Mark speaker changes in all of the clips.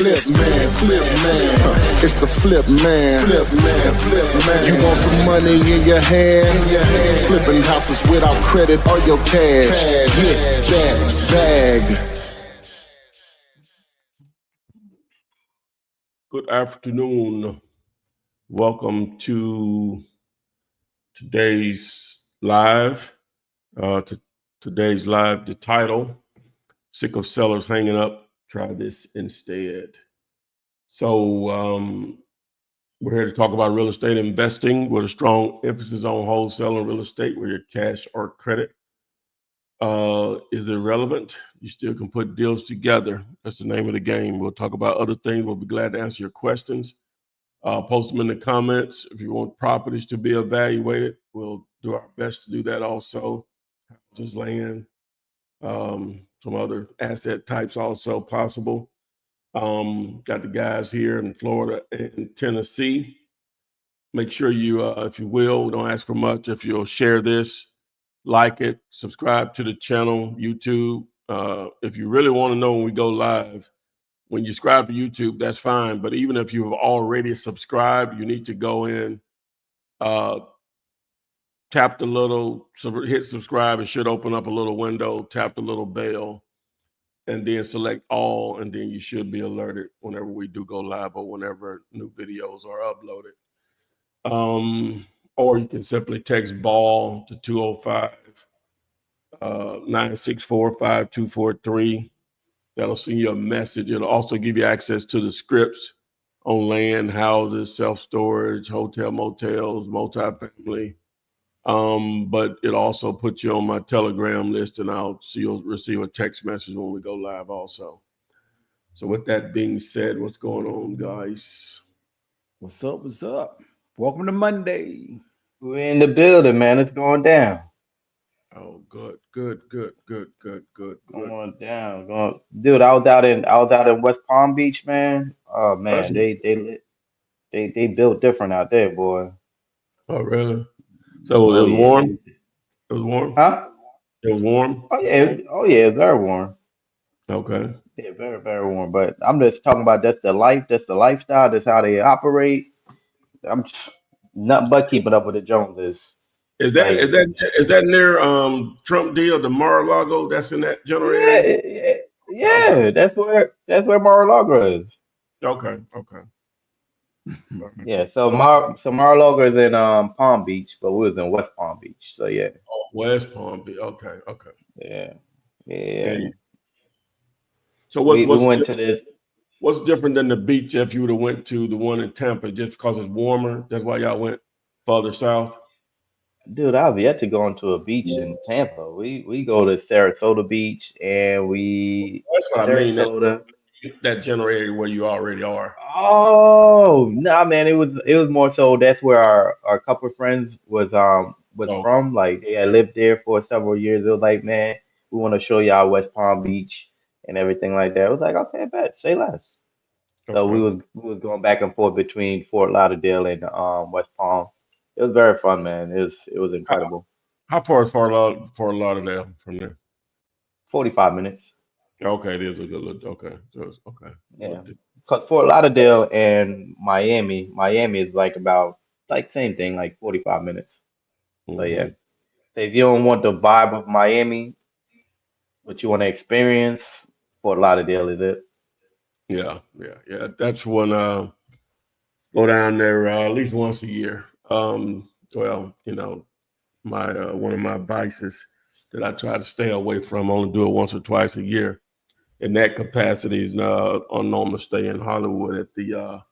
Speaker 1: Flip man, flip man. It's the flip man. Flip man, flip man. You want some money in your hand? Flipping houses without credit or your cash. Get that bag.
Speaker 2: Good afternoon. Welcome to today's live. Today's live, the title, Sick of Sellers Hanging Up, Try This Instead. So we're here to talk about real estate investing with a strong emphasis on wholesaling real estate where your cash or credit is irrelevant. You still can put deals together. That's the name of the game. We'll talk about other things. We'll be glad to answer your questions. Post them in the comments. If you want properties to be evaluated, we'll do our best to do that also. Just land, some other asset types also possible. Got the guys here in Florida and Tennessee. Make sure you, if you will, don't ask for much. If you'll share this, like it, subscribe to the channel, YouTube. If you really want to know when we go live, when you subscribe to YouTube, that's fine. But even if you have already subscribed, you need to go in, tap the little, hit subscribe. It should open up a little window, tap the little bell, and then select all, and then you should be alerted whenever we do go live or whenever new videos are uploaded. Or you can simply text BALL to 205-964-5243. That'll send you a message. It'll also give you access to the scripts on land, houses, self-storage, hotel, motels, multifamily. But it also puts you on my Telegram list, and you'll receive a text message when we go live also. So with that being said, what's going on, guys?
Speaker 3: What's up? What's up? Welcome to Monday.
Speaker 4: We're in the building, man. It's going down.
Speaker 2: Oh, good.
Speaker 4: Going down. Dude, I was out in West Palm Beach, man. Oh man, they built different out there, boy.
Speaker 2: Oh, really? So it was warm? It was warm?
Speaker 4: Huh?
Speaker 2: It was warm?
Speaker 4: Oh yeah, very warm.
Speaker 2: Okay.
Speaker 4: Yeah, very, very warm. But I'm just talking about that's the lifestyle, that's how they operate. I'm nothing but keeping up with the Joneses.
Speaker 2: Is that near Trump deal, the Mar-a-Lago? That's in that general area?
Speaker 4: Yeah. Okay. That's where Mar-a-Lago is.
Speaker 2: Okay.
Speaker 4: Yeah, so Mar-a-Lago is in Palm Beach, but we was in West Palm Beach. So yeah.
Speaker 2: Oh, West Palm Beach. Okay.
Speaker 4: Yeah.
Speaker 2: And so
Speaker 4: We went to this.
Speaker 2: what's different than the beach if you would have went to the one in Tampa just because it's warmer? That's why y'all went farther south?
Speaker 4: Dude, I've yet to go into a beach in Tampa. We go to Sarasota Beach and
Speaker 2: That's what I mean.
Speaker 4: Sarasota.
Speaker 2: That general area where you already are.
Speaker 4: Oh, no, man, it was more so that's where our couple of friends was
Speaker 2: Oh,
Speaker 4: from. Like they had lived there for several years. It was like, man, we want to show y'all West Palm Beach and everything like that. It was like, okay, bet, say less. So
Speaker 2: okay.
Speaker 4: we was going back and forth between Fort Lauderdale and West Palm. It was very fun, man. It was incredible.
Speaker 2: How far is Fort Lauderdale from there?
Speaker 4: 45 minutes.
Speaker 2: Okay, it is a good look. Okay. So okay.
Speaker 4: Yeah. Because Fort Lauderdale and Miami is like about like same thing, like 45 minutes. So yeah.
Speaker 2: Mm-hmm.
Speaker 4: So if you don't want the vibe of Miami, but you want to experience, Fort Lauderdale is it.
Speaker 2: Yeah. That's when go down there at least once a year. Well, my one of my vices that I try to stay away from. I only do it once or twice a year. In that capacity is on normal stay in Hollywood at the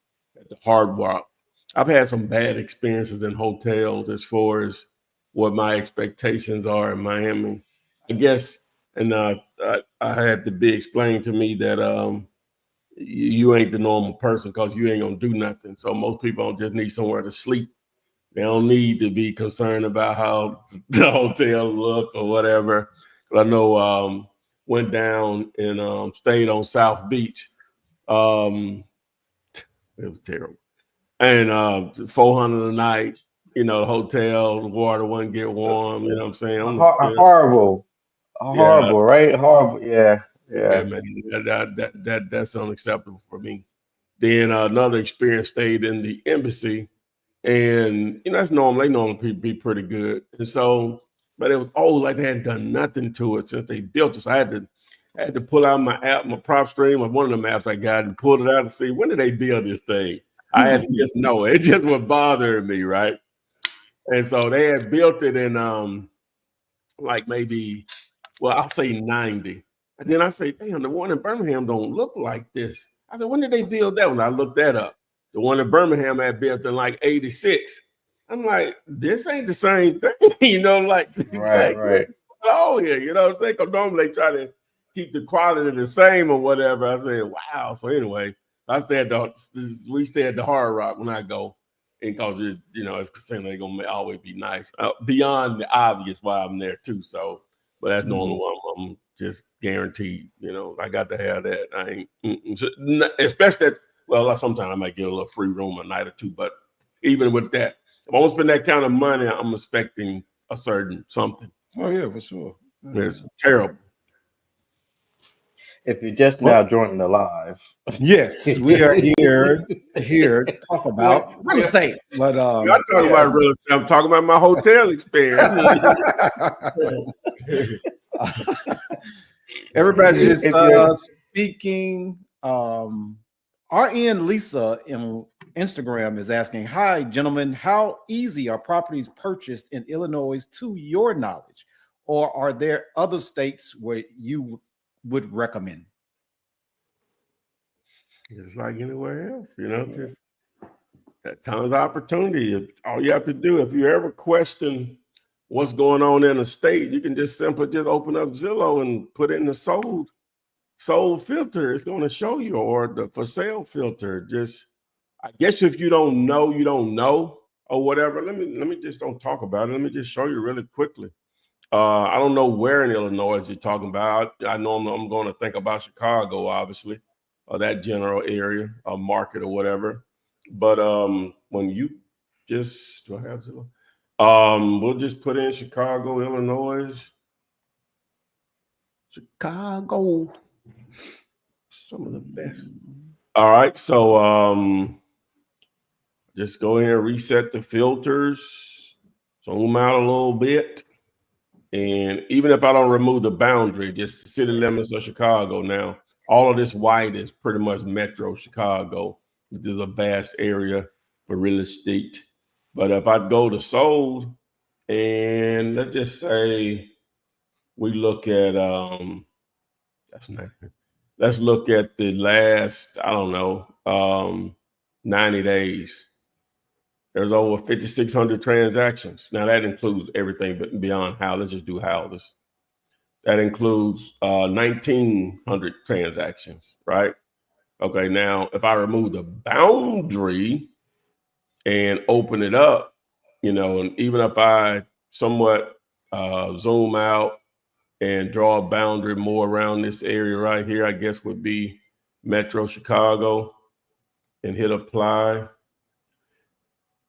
Speaker 2: Hard Rock. I've had some bad experiences in hotels as far as what my expectations are in Miami. I guess, and I had to be explained to me that you ain't the normal person because you ain't gonna do nothing. So most people don't just need somewhere to sleep. They don't need to be concerned about how the hotel look or whatever. I know went down and stayed on South Beach. It was terrible. And $400 a night, the hotel, the water wouldn't get warm, you know what I'm saying?
Speaker 4: Horrible.
Speaker 2: Yeah.
Speaker 4: Horrible, right? Horrible. Yeah.
Speaker 2: Yeah,
Speaker 4: Yeah.
Speaker 2: man, that's unacceptable for me. Then another experience stayed in the embassy, and that's normal. They normally be pretty good, and so, but it was like they hadn't done nothing to it since they built it. So I had to pull out my app, my prop stream of one of the maps I got, and pulled it out to see when did they build this thing. I had to just know it. Just was bothering me, right? And so they had built it in like maybe, well, I'll say 90. And then I say, damn, the one in Birmingham don't look like this. I said, when did they build that one? I looked that up. The one in Birmingham had built in like 86. I'm like, this ain't the same thing, like,
Speaker 4: Right,
Speaker 2: like
Speaker 4: right.
Speaker 2: oh yeah, what I'm saying? Because normally they try to keep the quality the same or whatever. I said, wow. So anyway, we stay at the Hard Rock when I go. And because it's, it's casino, they're gonna always be nice. Beyond the obvious why I'm there too. So, but that's normally one I'm just guaranteed. I got to have that. I ain't, especially that. Well, sometimes I might get a little free room a night or two, but even with that, if I don't spend that kind of money, I'm expecting a certain something.
Speaker 3: Oh yeah, for sure.
Speaker 2: It's terrible.
Speaker 4: If you're just now joining the live,
Speaker 3: Yes, we are here to talk about real estate. But
Speaker 2: I'm not talking about real estate. I'm talking about my hotel experience.
Speaker 3: Everybody's just speaking. RN Lisa in Instagram is asking, "Hi, gentlemen. How easy are properties purchased in Illinois to your knowledge, or are there other states where you would recommend?"
Speaker 2: It's like anywhere else, just that time's opportunity. All you have to do, if you ever question what's going on in a state, you can just simply just open up Zillow and put in the sold filter. It's going to show you, or the for sale filter. Just, I guess if you don't know, you don't know, or whatever. Let me just don't talk about it. Let me just show you really quickly. I don't know where in Illinois you're talking about. I'm going to think about Chicago, obviously, or that general area, market or whatever. But when you just, do I have Zillow? We'll just put in Chicago, Illinois. Chicago. Some of the best. All right. So just go in and reset the filters. Zoom out a little bit. And even if I don't remove the boundary, just the city limits of Chicago now, all of this white is pretty much Metro Chicago. This is a vast area for real estate. But if I go to sold, and let's just say we look at that's not, let's look at the last, I don't know, 90 days. There's over 5,600 transactions. Now that includes everything but beyond houses. Let's just do houses. That includes 1,900 transactions, right? Okay, now if I remove the boundary and open it up, and even if I somewhat zoom out and draw a boundary more around this area right here, I guess would be Metro Chicago, and hit apply.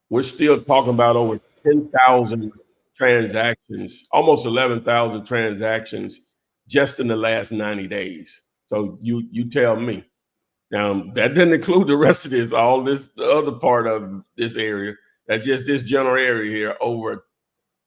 Speaker 2: We're still talking about over 10,000 transactions, almost 11,000 transactions just in the last 90 days. So you tell me. Now, that didn't include the rest of this, all this, the other part of this area. That's just this general area here. Over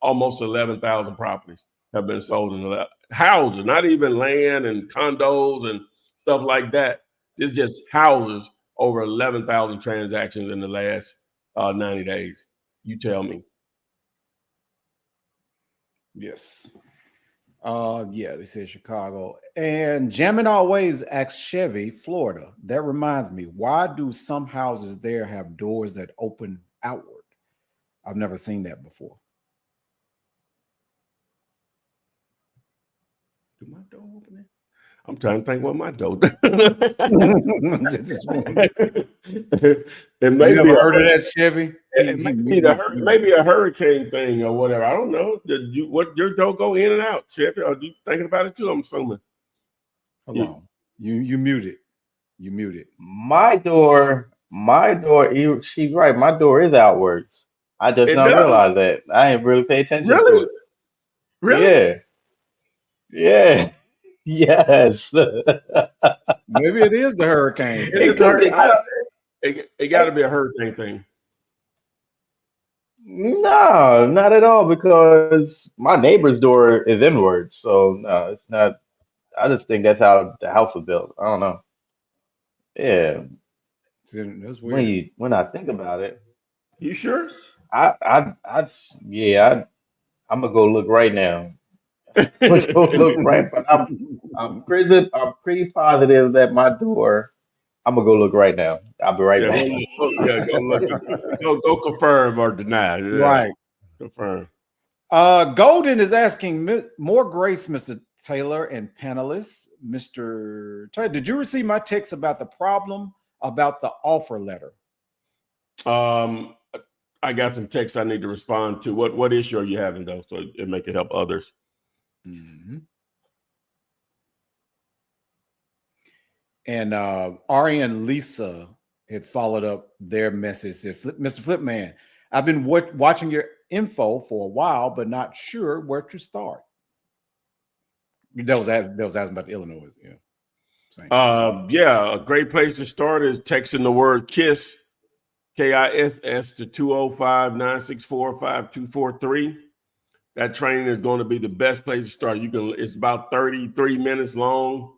Speaker 2: almost 11,000 properties have been sold in the houses, not even land and condos and stuff like that. This is just houses, over 11,000 transactions in the last 90 days. You tell me.
Speaker 3: Yes. Yeah, they said Chicago. And Jammin' Always asks Chevy, Florida. That reminds me, why do some houses there have doors that open outward? I've never seen that before.
Speaker 2: Do my door open it? I'm trying to think what my door does. It may
Speaker 3: you
Speaker 2: be
Speaker 3: ever heard of that, Chevy?
Speaker 2: Maybe a hurricane thing or whatever. I don't know. What your door go in and out, Chevy? Are you thinking about it too? I'm assuming.
Speaker 3: Hold on. You muted. You muted.
Speaker 4: My door, she's right. My door is outwards. I just
Speaker 2: It
Speaker 4: don't
Speaker 2: does?
Speaker 4: realize that. I ain't really pay attention to
Speaker 2: Really?
Speaker 4: it.
Speaker 2: Really?
Speaker 4: Yeah. Yeah. Yes.
Speaker 3: Maybe it is the hurricane
Speaker 4: It
Speaker 3: thing.
Speaker 2: It's a
Speaker 4: could be. I don't.
Speaker 2: it got to be a hurricane thing.
Speaker 4: No, not at all, because my neighbor's door is inward. So no, it's not. I just think that's how the house was built. I don't know. Yeah,
Speaker 3: That's weird.
Speaker 4: when I think about it,
Speaker 2: You sure?
Speaker 4: yeah, I'm gonna go look right now. I'm gonna go look right, but I'm pretty positive that my door. I'm gonna go look right now. I'll be right
Speaker 2: Yeah,
Speaker 4: back.
Speaker 2: go look. Go confirm or deny. Yeah,
Speaker 3: Right.
Speaker 2: confirm.
Speaker 3: Golden is asking more grace, Mr. Taylor and panelists. Mr. Taylor, did you receive my text about the problem about the offer letter?
Speaker 2: Um, I got some texts I need to respond to. What issue are you having though? So it make it help others.
Speaker 3: Mm-hmm. And Ari and Lisa had followed up their message. Said, Mr. Flipman, I've been watching your info for a while, but not sure where to start. That was asking about Illinois. Yeah. Same.
Speaker 2: Yeah, a great place to start is texting the word KISS, KISS to 205-964-5243. That training is going to be the best place to start. It's about 33 minutes long.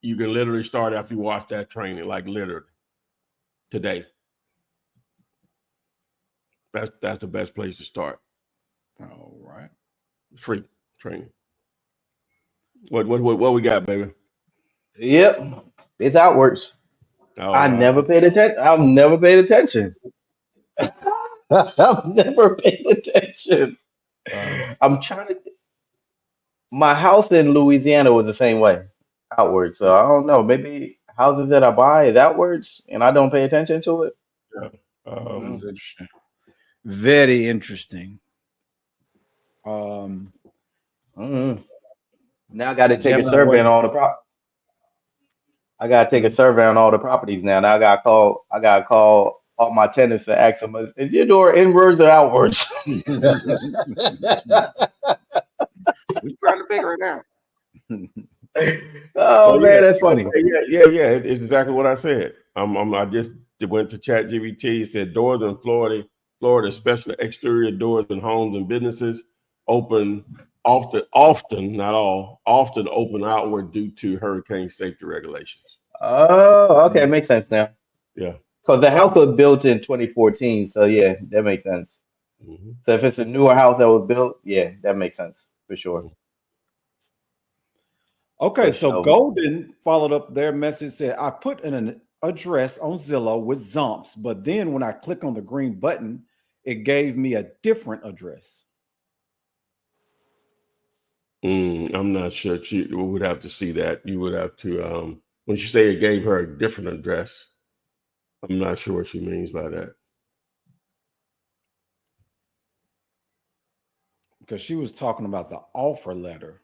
Speaker 2: You can literally start after you watch that training, like literally today. That's the best place to start.
Speaker 3: All right.
Speaker 2: Free training. What we got, baby?
Speaker 4: Yep, it's outwards.
Speaker 2: Oh,
Speaker 4: I
Speaker 2: wow.
Speaker 4: never paid attention. I've never paid attention. I've never paid attention. I'm trying to. My house in Louisiana was the same way, outwards. So I don't know. Maybe houses that I buy is outwards, and I don't pay attention to it.
Speaker 2: Yeah.
Speaker 3: That's interesting. Very interesting.
Speaker 4: Mhm. Now I got to take a
Speaker 3: Gemini
Speaker 4: survey
Speaker 3: Way.
Speaker 4: on all the I got to take a survey on all the properties now. Now I got to call all my tenants to ask them, is your door inwards or outwards?
Speaker 3: We're trying to figure it out.
Speaker 4: Oh man, that's funny.
Speaker 2: Yeah. It's exactly what I said. I just went to ChatGPT. It said doors in Florida, especially exterior doors in homes and businesses, open often, not all, often open outward due to hurricane safety regulations.
Speaker 4: Oh, okay, makes sense now.
Speaker 2: Yeah.
Speaker 4: Because the house was built in 2014, so yeah, that makes sense.
Speaker 2: Mm-hmm.
Speaker 4: So if it's a newer house that was built, yeah, that makes sense for sure.
Speaker 3: Okay,
Speaker 4: For
Speaker 3: so
Speaker 4: sure.
Speaker 3: Golden followed up their message, said, I put in an address on Zillow with Zomps, but then when I click on the green button, it gave me a different address.
Speaker 2: I'm not sure. She would have to see that. You would have to, when she say it gave her a different address, I'm not sure what she means by that.
Speaker 3: Because she was talking about the offer letter.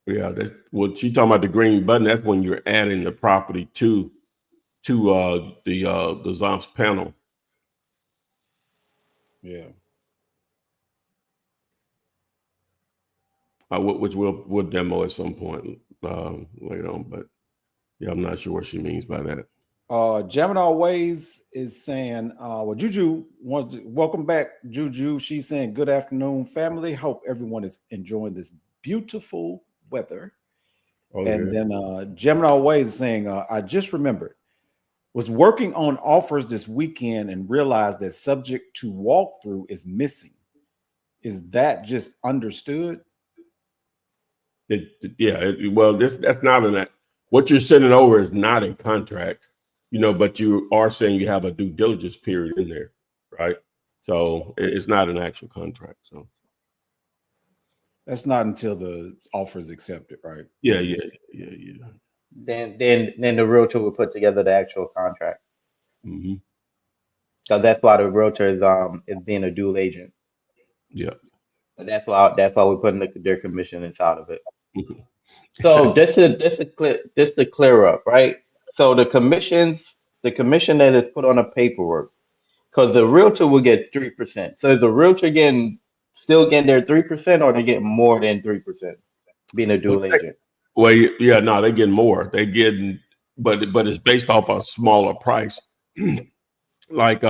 Speaker 2: Yeah, what she talking about the green button, that's when you're adding the property to the Zomps panel.
Speaker 3: Yeah.
Speaker 2: Which we'll demo at some point later on, but yeah, I'm not sure what she means by that.
Speaker 3: Gemini Ways is saying, well, Juju wants to welcome back, Juju. She's saying, good afternoon, family. Hope everyone is enjoying this beautiful weather.
Speaker 2: Oh,
Speaker 3: and
Speaker 2: yeah.
Speaker 3: then Gemini Ways is saying, I just remembered, was working on offers this weekend and realized that subject to walkthrough is missing. Is that just understood?
Speaker 2: Well, that's not what you're sending over is not a contract, but you are saying you have a due diligence period in there, right? So it's not an actual contract. So
Speaker 3: that's not until the offer is accepted, right?
Speaker 2: Yeah.
Speaker 4: Then the realtor will put together the actual contract.
Speaker 2: Mm-hmm.
Speaker 4: So that's why the realtor is being a dual agent.
Speaker 2: Yeah.
Speaker 4: And that's why we're putting their commission inside of it. So just to clear up, right? So the commission that is put on the paperwork, because the realtor will get 3%. So is the realtor still getting their 3%, or they get more than 3%? being a dual agent?
Speaker 2: Well, yeah, no, they're getting more. They're getting, but it's based off a smaller price. Like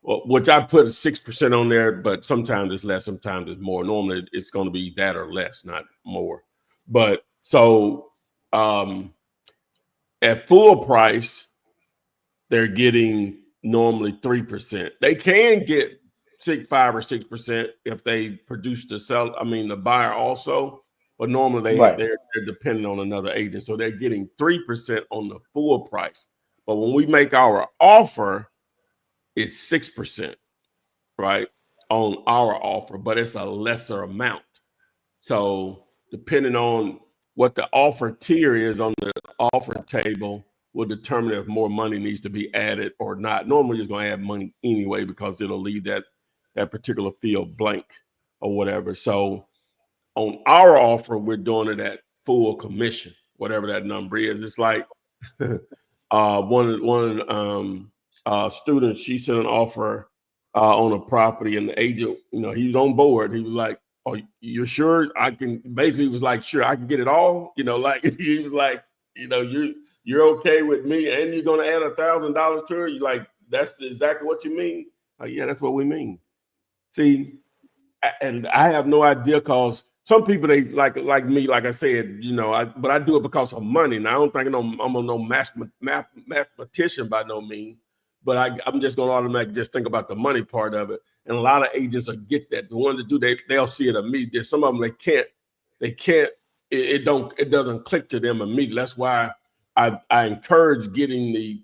Speaker 2: which I put 6% on there, but sometimes it's less, sometimes it's more. Normally it's going to be that or less, not more. But so at full price, they're getting normally 3%. They can get 5 or 6% if they produce the buyer also. But normally they're dependent on another agent, so they're getting 3% on the full price. But when we make our offer, it's 6%, right, on our offer, but it's a lesser amount. So depending on what the offer tier is on the offer table will determine if more money needs to be added or not. Normally, you're going to add money anyway because it'll leave that particular field blank or whatever. So on our offer, we're doing it at full commission, whatever that number is. It's like one student, she sent an offer on a property, and the agent, he was on board. He was like, "Oh, you're sure I can?" Basically, he was like, "Sure, I can get it all." Like he was like, "You're okay with me, and you're gonna add $1,000 to her." You like, that's exactly what you mean? Like, yeah, that's what we mean. See, and I have no idea, because some people, they like me, like I said, but I do it because of money. And I don't think I'm no mathematician by no means, but I'm just going to automatically just think about the money part of it. And a lot of agents will get that. The ones that do, they'll see it immediately. Some of them, they can't, it doesn't click to them immediately. That's why I encourage getting the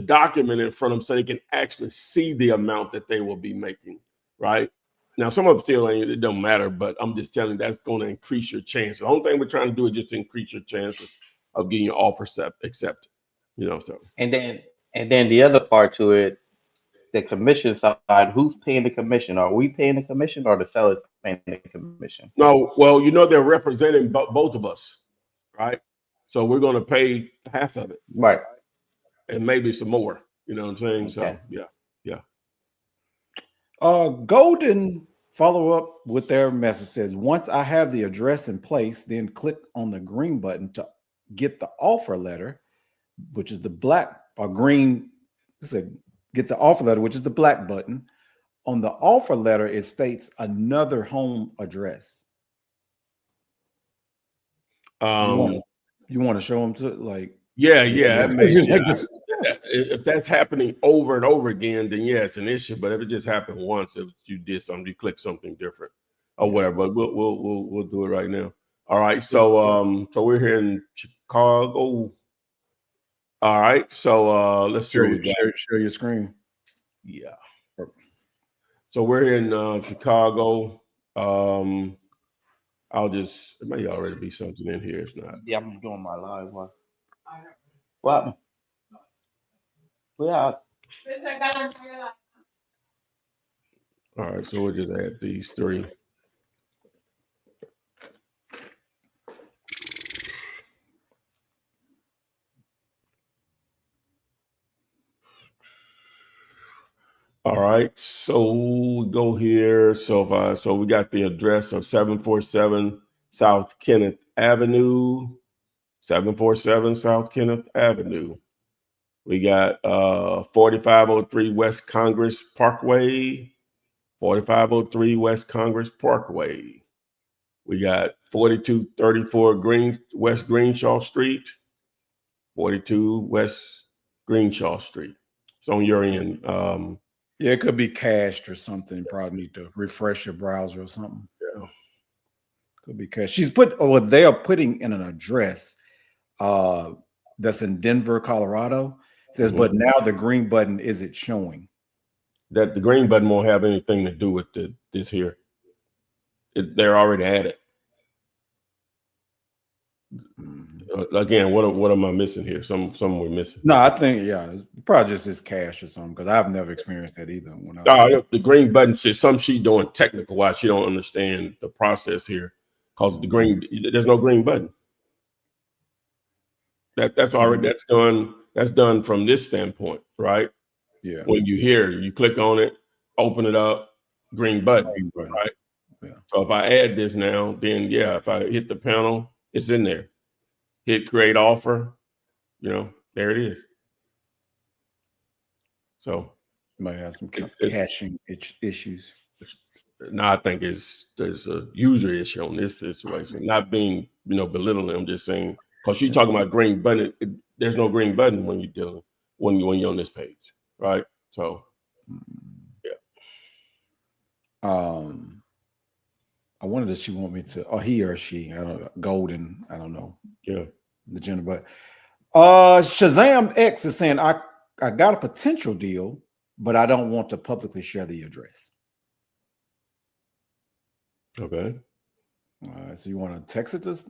Speaker 2: document in front of them so they can actually see the amount that they will be making, right? Now, some of them still ain't, it don't matter, but I'm just telling you that's going to increase your chance. The only thing we're trying to do is just increase your chances of getting your offer accepted, so.
Speaker 4: And then the other part to it, the commission side, who's paying the commission? Are we paying the commission or the seller paying the commission?
Speaker 2: No, well, they're representing both of us, right? So we're going to pay half of it.
Speaker 4: Right.
Speaker 2: And maybe some more, you know what I'm saying?
Speaker 4: Okay.
Speaker 2: So, yeah.
Speaker 3: Golden follow up with their message says, once I have the address in place, then click on the green button to get the offer letter, which is the black or green. Get the offer letter, which is the black button. On the offer letter, it states another home address. You want to show them to like?
Speaker 2: Yeah. If that's happening over and over again, then yeah, it's an issue. But if it just happened once, if you did something, you click something different or whatever. But we'll do it right now. All right. So we're here in Chicago. All right. So let's see what we got.
Speaker 3: Share your screen.
Speaker 2: Yeah. So we're here in Chicago. It may already be something in here. It's not.
Speaker 4: Yeah, I'm doing my live one. What? Yeah.
Speaker 2: All right, so we'll just add these three. All right, so we go here. So we got the address of 747 South Kenneth Avenue. 747 South Kenneth Avenue. We got 4503 West Congress Parkway. 4503 West Congress Parkway. We got 4234 West Greenshaw Street. 42 West Greenshaw Street. It's on your end.
Speaker 3: Yeah, it could be cached or something. Probably need to refresh your browser or something.
Speaker 2: Yeah.
Speaker 3: Could be cached. They are putting in an address that's in Denver, Colorado. It says, but now the green button isn't showing.
Speaker 2: That the green button won't have anything to do with this here. They're already at it. Again, what am I missing here? Some we're missing.
Speaker 3: No, I think it's probably just this cache or something, because I've never experienced that either.
Speaker 2: The green button says she doing technical wise. She don't understand the process here, because there's no green button. That's already that's done from this standpoint, right?
Speaker 3: Yeah.
Speaker 2: When you click on it, open it up, green button. Right?
Speaker 3: Yeah.
Speaker 2: So if I add this now, then yeah, if I hit the panel, it's in there. Hit create offer, there it is. So
Speaker 3: Might have some
Speaker 2: it's
Speaker 3: caching issues.
Speaker 2: now I think there's a user issue on this situation. Not being belittling. I'm just saying because you're talking about green button. There's no green button when you're on this page, right? So yeah.
Speaker 3: I wonder does she want me to, or he or she? I don't know. Golden. I don't know.
Speaker 2: Yeah.
Speaker 3: The gender, but Shazam X is saying I got a potential deal, but I don't want to publicly share the address.
Speaker 2: Okay.
Speaker 3: So you want to text it to us?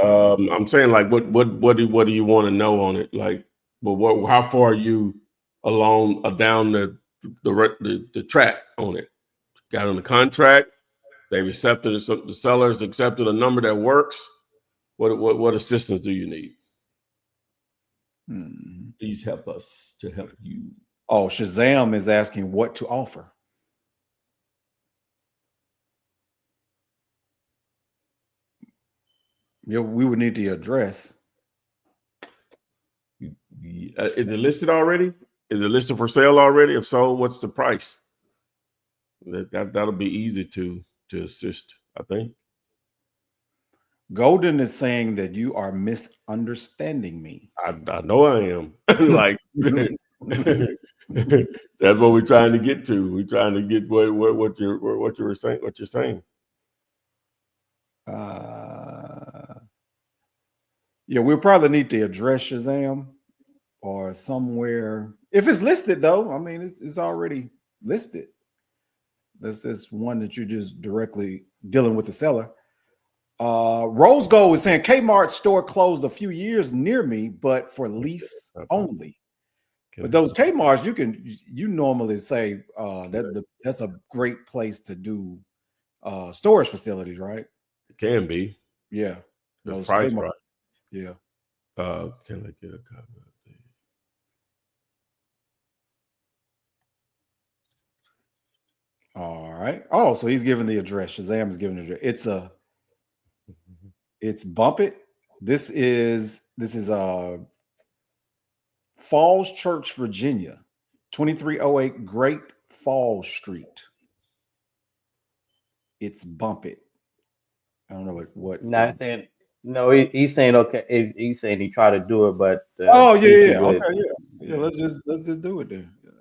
Speaker 2: I'm saying like what do you want to know on it? Like, but how far are you along down the track on it? Got on the contract. They've accepted it. The sellers accepted a number that works. What assistance do you need? Please help us to help you.
Speaker 3: Oh, Shazam is asking what to offer. Yeah, we would need the address.
Speaker 2: Is it listed already? Is it listed for sale already? If so, what's the price? That'll be easy to assist, I think.
Speaker 3: Golden is saying that you are misunderstanding me.
Speaker 2: I know I am. Like that's what we're trying to get to. We're trying to get what you're saying.
Speaker 3: Yeah, we'll probably need the address, Shazam, or somewhere. If it's listed, though, I mean, it's already listed. This one that you're just directly dealing with the seller. Rose Gold is saying Kmart store closed a few years near me, but for lease only. But those Kmarts, you normally say that's a great place to do storage facilities, right?
Speaker 2: It can be.
Speaker 3: Yeah.
Speaker 2: The
Speaker 3: Those
Speaker 2: price,
Speaker 3: Kmart.
Speaker 2: right?
Speaker 3: Yeah.
Speaker 2: Can I get a copy of the...
Speaker 3: All right. Oh, so he's giving the address. Shazam is giving the address. It's Bump It. This is Falls Church, Virginia, 2308 Great Falls Street. It's Bump It. I don't know what.
Speaker 4: Not saying no. He's saying okay. He's saying he tried to do it, but
Speaker 3: oh yeah,
Speaker 4: easy
Speaker 3: yeah.
Speaker 4: with
Speaker 3: Okay,
Speaker 4: it.
Speaker 3: yeah. Let's just do it then. Yeah.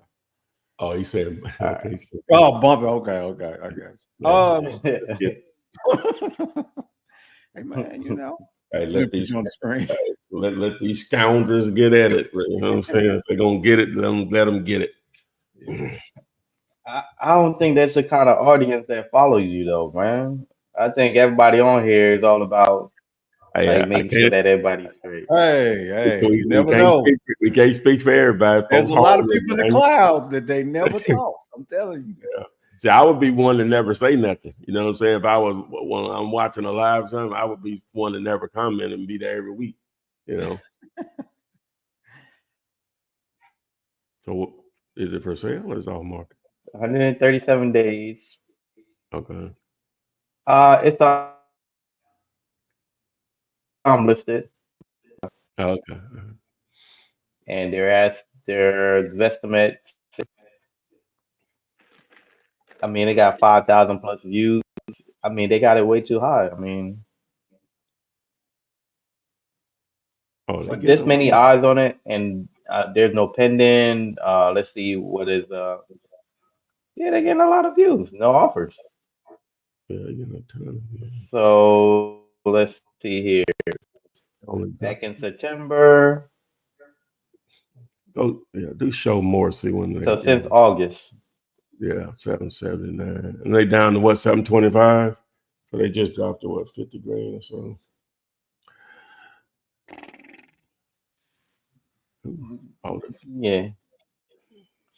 Speaker 2: Oh, he said. Okay.
Speaker 3: Oh, Bump It. Okay. I guess. Hey man,
Speaker 2: Hey,
Speaker 3: let on the screen.
Speaker 2: Let these scoundrels get at it. You know what I'm saying? If they're gonna get it, let them get it.
Speaker 4: I don't think that's the kind of audience that follows you, though, man. I think everybody on here is all about making sure that everybody's straight.
Speaker 3: Hey, you never know.
Speaker 2: We can't speak for everybody.
Speaker 3: There's a lot of people in the clouds that they never talk. I'm telling you.
Speaker 2: Yeah. See, I would be one to never say nothing. You know what I'm saying? If I was when I'm watching a live something, I would be one to never comment and be there every week. You know. So, is it for sale or is it all market?
Speaker 4: 137 days.
Speaker 2: Okay.
Speaker 4: It's listed.
Speaker 2: Okay.
Speaker 4: And their estimates. I mean, they got 5,000 plus views. I mean, they got it way too high. I mean, this many eyes on it, and there's no pending. Let's see what is. Yeah, they're getting a lot of views. No offers.
Speaker 2: Yeah, you know, ton of views.
Speaker 4: So let's see here. Back in September.
Speaker 2: Oh yeah, do show more. See when they.
Speaker 4: So since August.
Speaker 2: Yeah, 779, and they down to what 725. So they just dropped to what 50 grand or so.
Speaker 4: Yeah,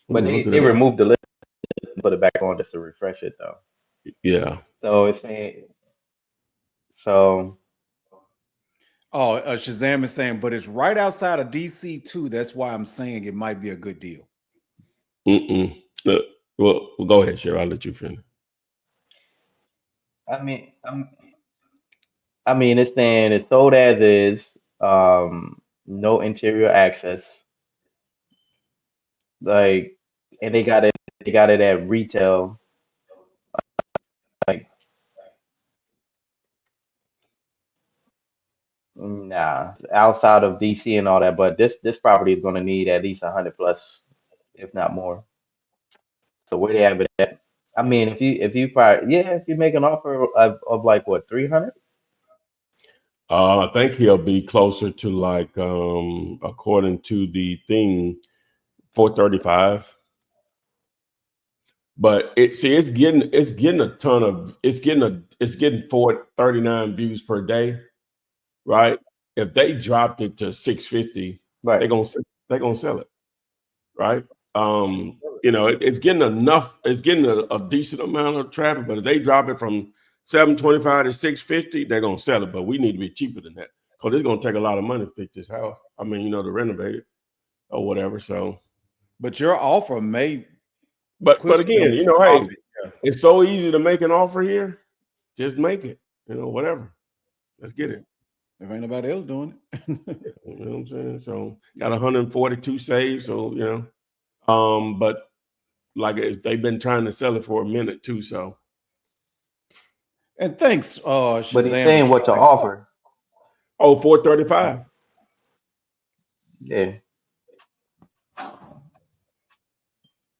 Speaker 4: but they removed the list and put it back on just to refresh it though.
Speaker 2: Yeah.
Speaker 4: So it's saying so.
Speaker 3: Oh, Shazam is saying, but it's right outside of DC too. That's why I'm saying it might be a good deal.
Speaker 2: Look, well, go ahead, Cheryl. I'll let you finish.
Speaker 4: I mean, I mean, it's saying it's sold as is, no interior access, like, and they got it at retail, like, nah, outside of DC and all that. But this property is going to need at least 100 plus, if not more. So where they have it at? I mean, if you probably, yeah, if you make an offer of like what, 300?
Speaker 2: I think he'll be closer to like, according to the thing, 435. But it's getting a ton of it's getting 439 views per day, right? If they dropped it to 650,
Speaker 4: Right.
Speaker 2: they're gonna sell it, right? It's getting enough, it's getting a decent amount of traffic, but if they drop it from 725 to 650, they're gonna sell it. But we need to be cheaper than that because it's gonna take a lot of money to fix this house. I mean, to renovate it or whatever. So,
Speaker 3: But your offer may
Speaker 2: but
Speaker 3: push
Speaker 2: again,
Speaker 3: them
Speaker 2: hey,
Speaker 3: off it. Yeah.
Speaker 2: it's so easy to make an offer here. Just make it, whatever. Let's get it.
Speaker 3: If ain't nobody else doing it.
Speaker 2: You know what I'm saying? So got 142 saved. So, but like they've been trying to sell it for a minute too. So
Speaker 3: And thanks,
Speaker 4: But he's
Speaker 3: Shazam.
Speaker 4: saying what to offer.
Speaker 2: 435.
Speaker 4: Yeah.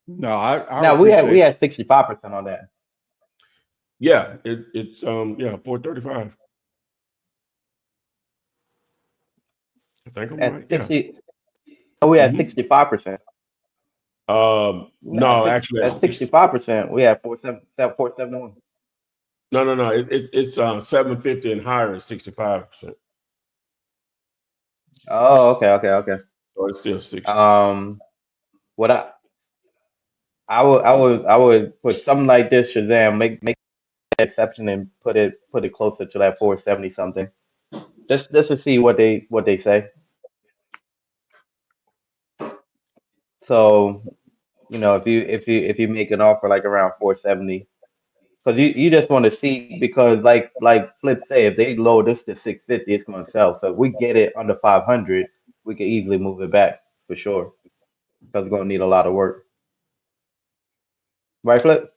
Speaker 3: No, I
Speaker 4: Now we
Speaker 3: appreciate
Speaker 4: had 65% on that.
Speaker 2: Yeah, it's 435. I think I'm
Speaker 4: At
Speaker 2: right. Yeah.
Speaker 4: 60, oh, we had
Speaker 2: Mhm.
Speaker 4: 65%.
Speaker 2: No, actually,
Speaker 4: At 65%, we had 471.
Speaker 2: no. It's 750 and higher is 65%.
Speaker 4: Oh, okay.
Speaker 2: So it's still 60.
Speaker 4: What I would put something like this, Shazam, make an exception and put it closer to that 470 something. Just to see what they say. So, if you make an offer like around 470, because you just want to see, because like Flip say, if they lower this to 650, it's going to sell. So if we get it under 500, we can easily move it back for sure, because it's going to need a lot of work. Right, Flip?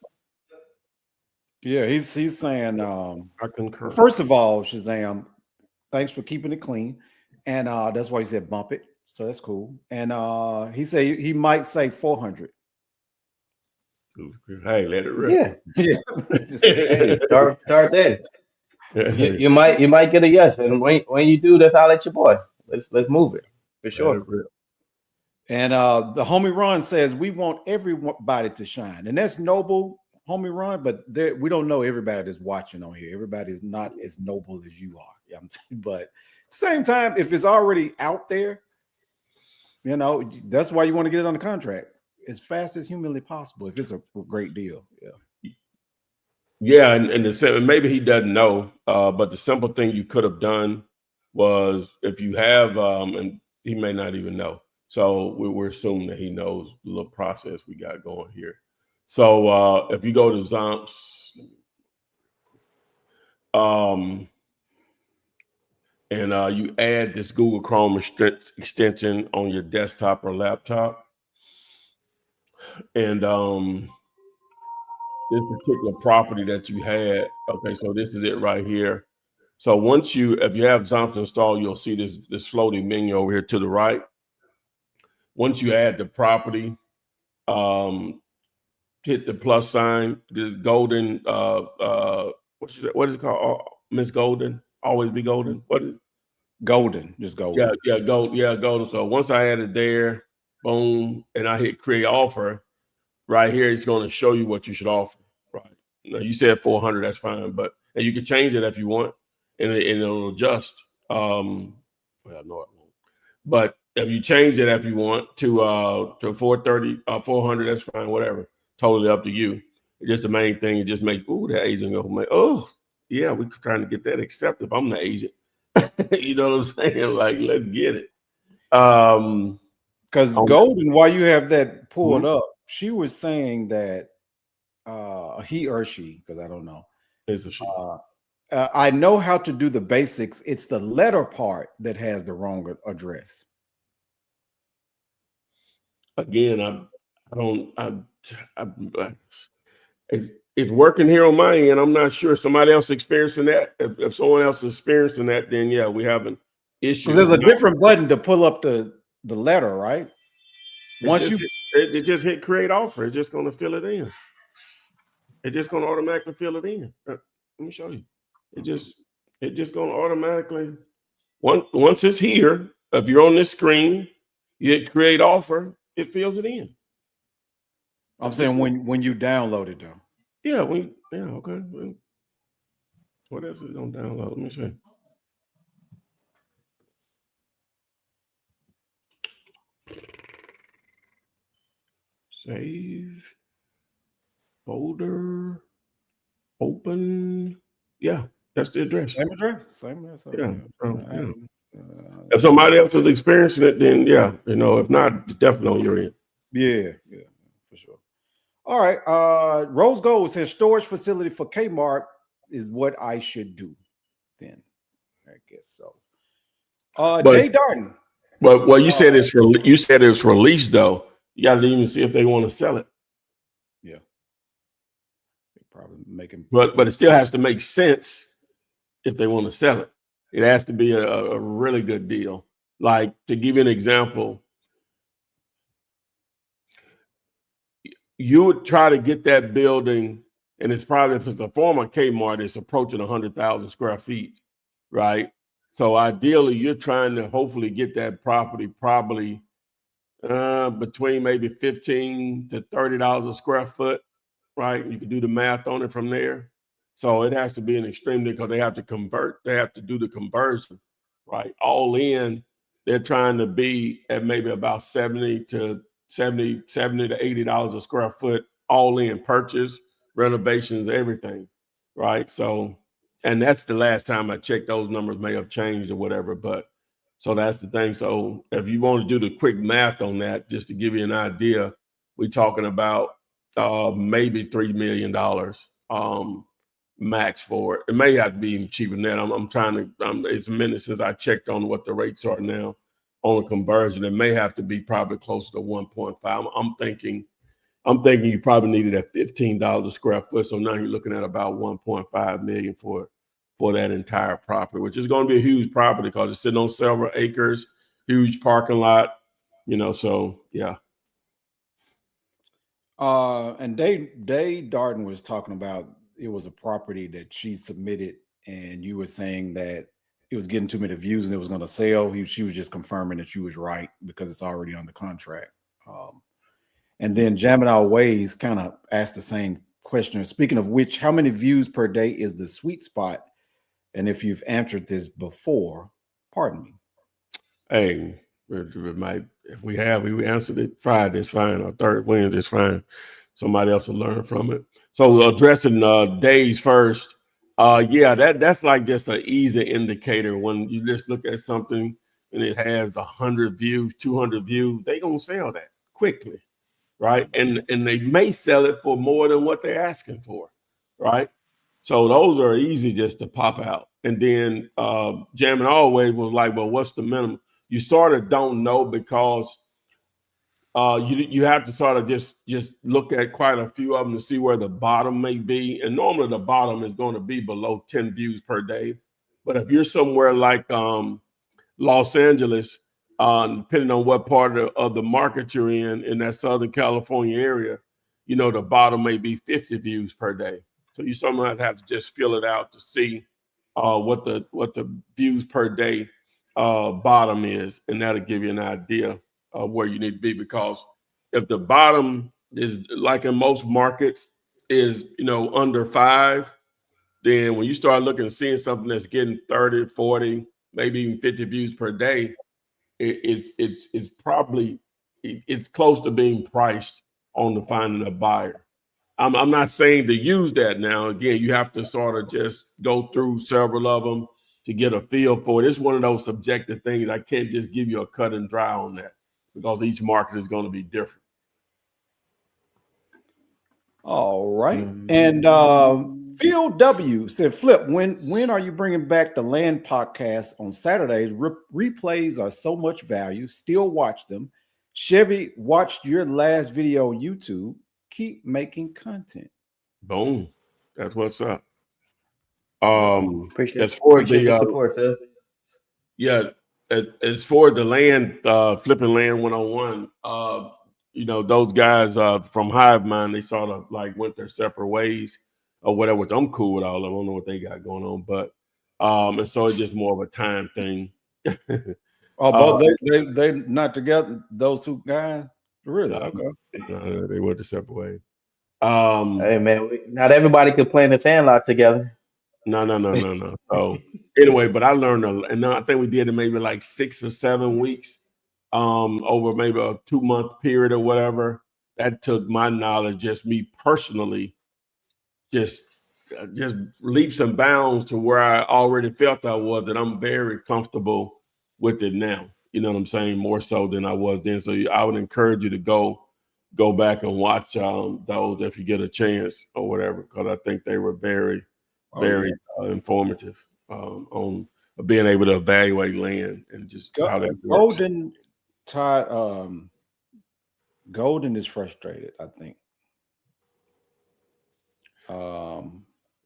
Speaker 3: Yeah, he's saying
Speaker 2: I concur.
Speaker 3: first of all, Shazam, thanks for keeping it clean. And that's why he said bump it. So that's cool. And he said he might say 400.
Speaker 2: Hey, let it rip.
Speaker 4: Yeah.
Speaker 3: Yeah.
Speaker 4: Hey, start there. You might get a yes, and when you do, that's all at your boy. Let's move it for
Speaker 2: Let it
Speaker 4: sure.
Speaker 2: rip.
Speaker 3: And the homie Ron says we want everybody to shine. And that's noble, homie Ron, but we don't know everybody that's watching on here. Everybody's not as noble as you are. Yeah, but at the same time, if it's already out there, that's why you want to get it on the contract as fast as humanly possible if it's a great deal. Yeah.
Speaker 2: Yeah, and maybe he doesn't know, but the simple thing you could have done was, if you have, and he may not even know. So we're assuming that he knows the little process we got going here. So if you go to Zomps, and you add this Google Chrome extension on your desktop or laptop, and this particular property that you had. Okay, so this is it right here. So if you have Zomps installed, you'll see this floating menu over here to the right. Once you add the property, hit the plus sign, this golden, what is it called? Miss Golden, always be golden. What is it?
Speaker 3: Golden, just golden.
Speaker 2: Golden. So once I add it there, boom, and I hit create offer, right here, it's going to show you what you should offer. Right. Now, you said 400, that's fine, and you can change it if you want, and it'll adjust. Well, no, it won't. But if you change it if you want to 430, 400, that's fine, whatever. Totally up to you. Just the main thing is just make that agent go, oh, yeah, we're trying to get that accepted. If I'm the agent, you know what I'm saying? Like, let's get it.
Speaker 3: Because Golden, while you have that pulled
Speaker 2: Mhm.
Speaker 3: up, she was saying that he or she, because I don't know,
Speaker 2: It's a she.
Speaker 3: I know how to do the basics. It's the letter part that has the wrong address.
Speaker 2: Again, it's working here on my end. I'm not sure somebody else experiencing that. If someone else is experiencing that, then yeah, we have an issue.
Speaker 3: Because there's a different button to pull up the letter, right?
Speaker 2: It just hit create offer. It's just going to fill it in. It's just going to automatically fill it in. Let me show you. It just going to automatically once it's here. If you're on this screen, you hit create offer. It fills it in.
Speaker 3: I'm saying when you download it though.
Speaker 2: Yeah, okay. Well, what else is on download? Let me see. Save folder, open. Yeah, that's the address.
Speaker 3: Same address. Same address.
Speaker 2: Yeah. Yeah. If somebody else is experiencing it, then yeah, if not, it's definitely on your end.
Speaker 3: Yeah, for sure. All right. Rose Gold says storage facility for Kmart is what I should do. Then I guess so. Dave Darden.
Speaker 2: But you said it's released though. You got to even see if they want to sell it.
Speaker 3: Yeah. They probably making.
Speaker 2: But it still has to make sense if they want to sell it. It has to be a really good deal. Like, to give you an example, you would try to get that building, and it's probably, if it's a former Kmart, it's approaching 100,000 square feet, right? So ideally, you're trying to hopefully get that property probably between maybe $15 to $30 a square foot, right? You can do the math on it from there. So it has to be an extremely, because they have to convert, they have to do the conversion, right? All in, they're trying to be at maybe about $70 to $80 a square foot, all in, purchase, renovations, everything, right? So, and that's the last time I checked. Those numbers may have changed or whatever, but so that's the thing. So if you want to do the quick math on that, just to give you an idea, we're talking about maybe $3 million max for it. It may have to be even cheaper than that. I'm trying to, it's a minute since I checked on what the rates are now on a conversion. It may have to be probably closer to 1.5. I'm thinking you probably needed at $15 a square foot. So now you're looking at about 1.5 million for that entire property, which is going to be a huge property because it's sitting on several acres, huge parking lot, so yeah.
Speaker 3: And Dave Darden was talking about, it was a property that she submitted, and you were saying that it was getting too many views and it was going to sell. She was just confirming that you was right because it's already under contract. And then Jamin Ways kind of asked the same question. Speaking of which, how many views per day is the sweet spot? And if you've answered this before, pardon me.
Speaker 2: Hey, if we answered it Friday, it's fine. Or third Wednesday, it's fine. Somebody else will learn from it. So addressing days first, that's like just an easy indicator. When you just look at something and it has 100 views, 200 views, they gonna sell that quickly, right? And they may sell it for more than what they're asking for, right? So those are easy just to pop out. And then Jamming Always was like, well, what's the minimum? You sort of don't know because you have to sort of just look at quite a few of them to see where the bottom may be. And normally the bottom is going to be below 10 views per day. But if you're somewhere like Los Angeles, depending on what part of the market you're in that Southern California area, the bottom may be 50 views per day. So you sometimes have to just fill it out to see what the views per day bottom is, and that'll give you an idea of where you need to be. Because if the bottom is, like in most markets, is under 5, then when you start looking and seeing something that's getting 30, 40, maybe even 50 views per day, it's probably close to being priced on the finding a buyer. I'm not saying to use that now. Again, you have to sort of just go through several of them to get a feel for it. It's one of those subjective things. I can't just give you a cut and dry on that because each market is going to be different.
Speaker 3: All right. And Phil W said, Flip, when are you bringing back the land podcast on Saturdays? Replays are so much value. Still watch them. Chevy watched your last video on YouTube. Keep making content.
Speaker 2: Boom. That's what's up.
Speaker 4: Appreciate
Speaker 2: As for
Speaker 4: the
Speaker 2: the
Speaker 4: support, Phil.
Speaker 2: yeah, as for the land flipping land 101, you know, those guys from Hive Mind, they sort of like went their separate ways or whatever, which I'm cool with all of them. I don't know what they got going on, but and so it's just more of a time thing.
Speaker 3: Oh, both they not together, those two guys? Really? Okay.
Speaker 2: They went their separate ways.
Speaker 4: Hey man, not everybody could play in the Sandlot together.
Speaker 2: No. So anyway, but I learned and I think we did it maybe like 6 or 7 weeks, over maybe a 2-month period or whatever. That took my knowledge, just me personally, just leaps and bounds to where I already felt I was, that I'm very comfortable with it now. You know what I'm saying? More so than I was then. So I would encourage you to go back and watch those if you get a chance or whatever, because I think they were very informative on being able to evaluate land and just how that works.
Speaker 3: Golden is frustrated, I think.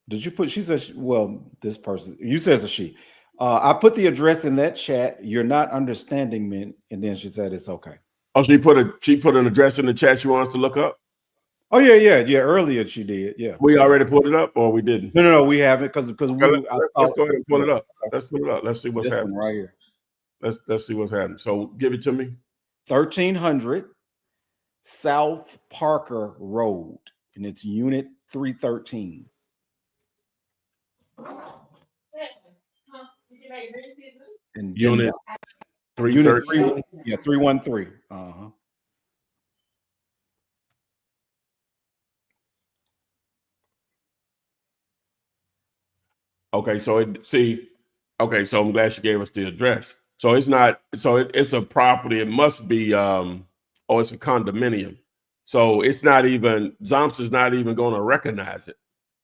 Speaker 3: Did you put, she says, well, this person, you says a she. I put the address in that chat. You're not understanding me. And then she said, it's okay.
Speaker 2: Oh, she put an address in the chat she wants to look up?
Speaker 3: Oh, yeah. Earlier she did. Yeah.
Speaker 2: We already put it up or we didn't?
Speaker 3: No, we haven't because
Speaker 2: let's go ahead and pull it up. Let's put it up. Let's see what's happening.
Speaker 3: Right here.
Speaker 2: Let's see what's happening. So give it to me.
Speaker 3: 1300 South Parker Road, and it's unit 313. And
Speaker 2: unit 313.
Speaker 3: Yeah, 313. Uh-huh.
Speaker 2: Okay, so I'm glad she gave us the address. So it's not, it's a property. It must be, it's a condominium. So it's not even, Zomps is not even going to recognize it.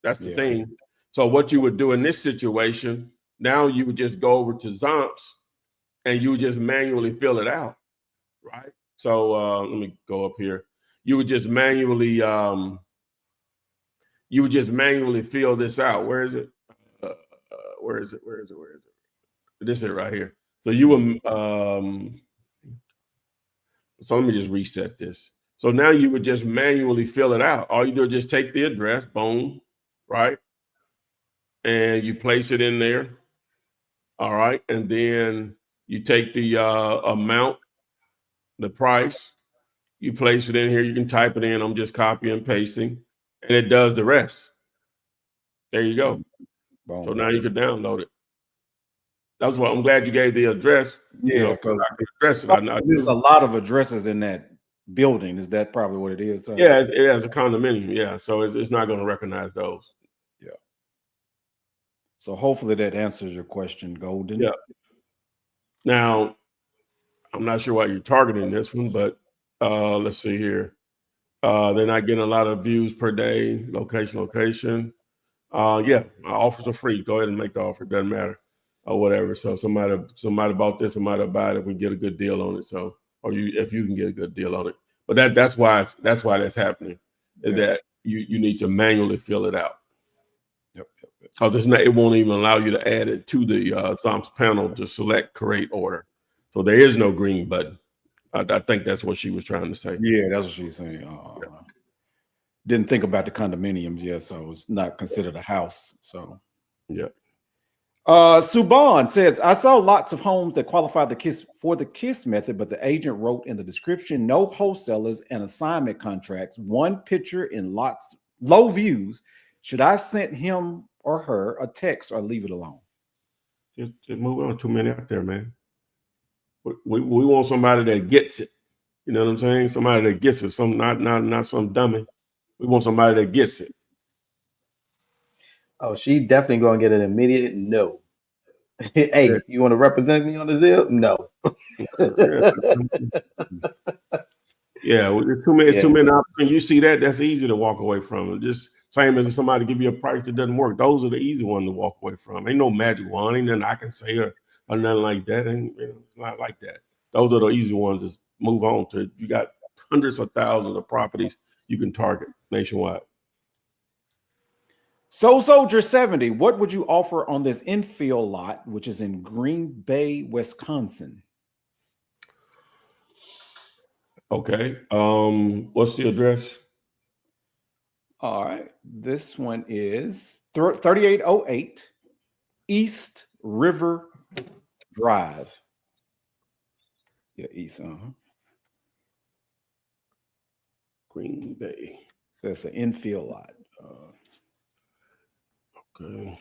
Speaker 2: That's the thing. So what you would do in this situation, now you would just go over to Zomps and you would just manually fill it out, right? So let me go up here. You would just manually, fill this out. Where is it? Where is it? This is it right here. So you would, so let me just reset this. So now you would just manually fill it out. All you do is just take the address, boom, right? And you place it in there. All right. And then you take the amount, the price, you place it in here. You can type it in. I'm just copying and pasting, and it does the rest. There you go. Boom. So now you can download it. That's why I'm glad you gave the address.
Speaker 3: Yeah, because there's a lot of addresses in that building. Is that probably what it is?
Speaker 2: Yeah, it has a condominium. Yeah, so it's not going to recognize those.
Speaker 3: Yeah. So hopefully that answers your question, Golden.
Speaker 2: Yeah. Now, I'm not sure why you're targeting this one, but let's see here. They're not getting a lot of views per day. Location. Yeah, offers are free. Go ahead and make the offer. It doesn't matter. Or whatever. So somebody bought this, somebody buy it if we get a good deal on it. So, or if you can get a good deal on it. But that's why that's happening. Is that you need to manually fill it out.
Speaker 3: Yep.
Speaker 2: Because it won't even allow you to add it to the Zomps panel to select create order. So there is no green button. I think that's what she was trying to say.
Speaker 3: Yeah, that's what she's saying. Didn't think about the condominiums yet, so it's not considered a house. So
Speaker 2: yeah.
Speaker 3: Subhan says, I saw lots of homes that qualify the KISS method, but the agent wrote in the description, no wholesalers and assignment contracts, one picture in lots, low views. Should I send him or her a text or leave it alone?
Speaker 2: Just move on. Too many out there, man. We want somebody that gets it. You know what I'm saying? Somebody that gets it. Not some dummy. We want somebody that gets it.
Speaker 4: Oh, she definitely gonna get an immediate no. Hey, you want to represent me on the deal? No.
Speaker 2: Yeah, well, too many options. You see that? That's easy to walk away from. Just Same as if somebody give you a price that doesn't work. Those are the easy ones to walk away from. Ain't no magic one. Ain't nothing I can say or nothing like that. It's not like that. Those are the easy ones. Just move on to. You got hundreds of thousands of properties you can target nationwide.
Speaker 3: Soul Soldier 70, what would you offer on this infill lot, which is in Green Bay, Wisconsin?
Speaker 2: Okay. What's the address?
Speaker 3: All right. This one is 3808 East River Drive. Yeah, East.
Speaker 2: Green Bay.
Speaker 3: So it's an infill lot.
Speaker 2: Okay.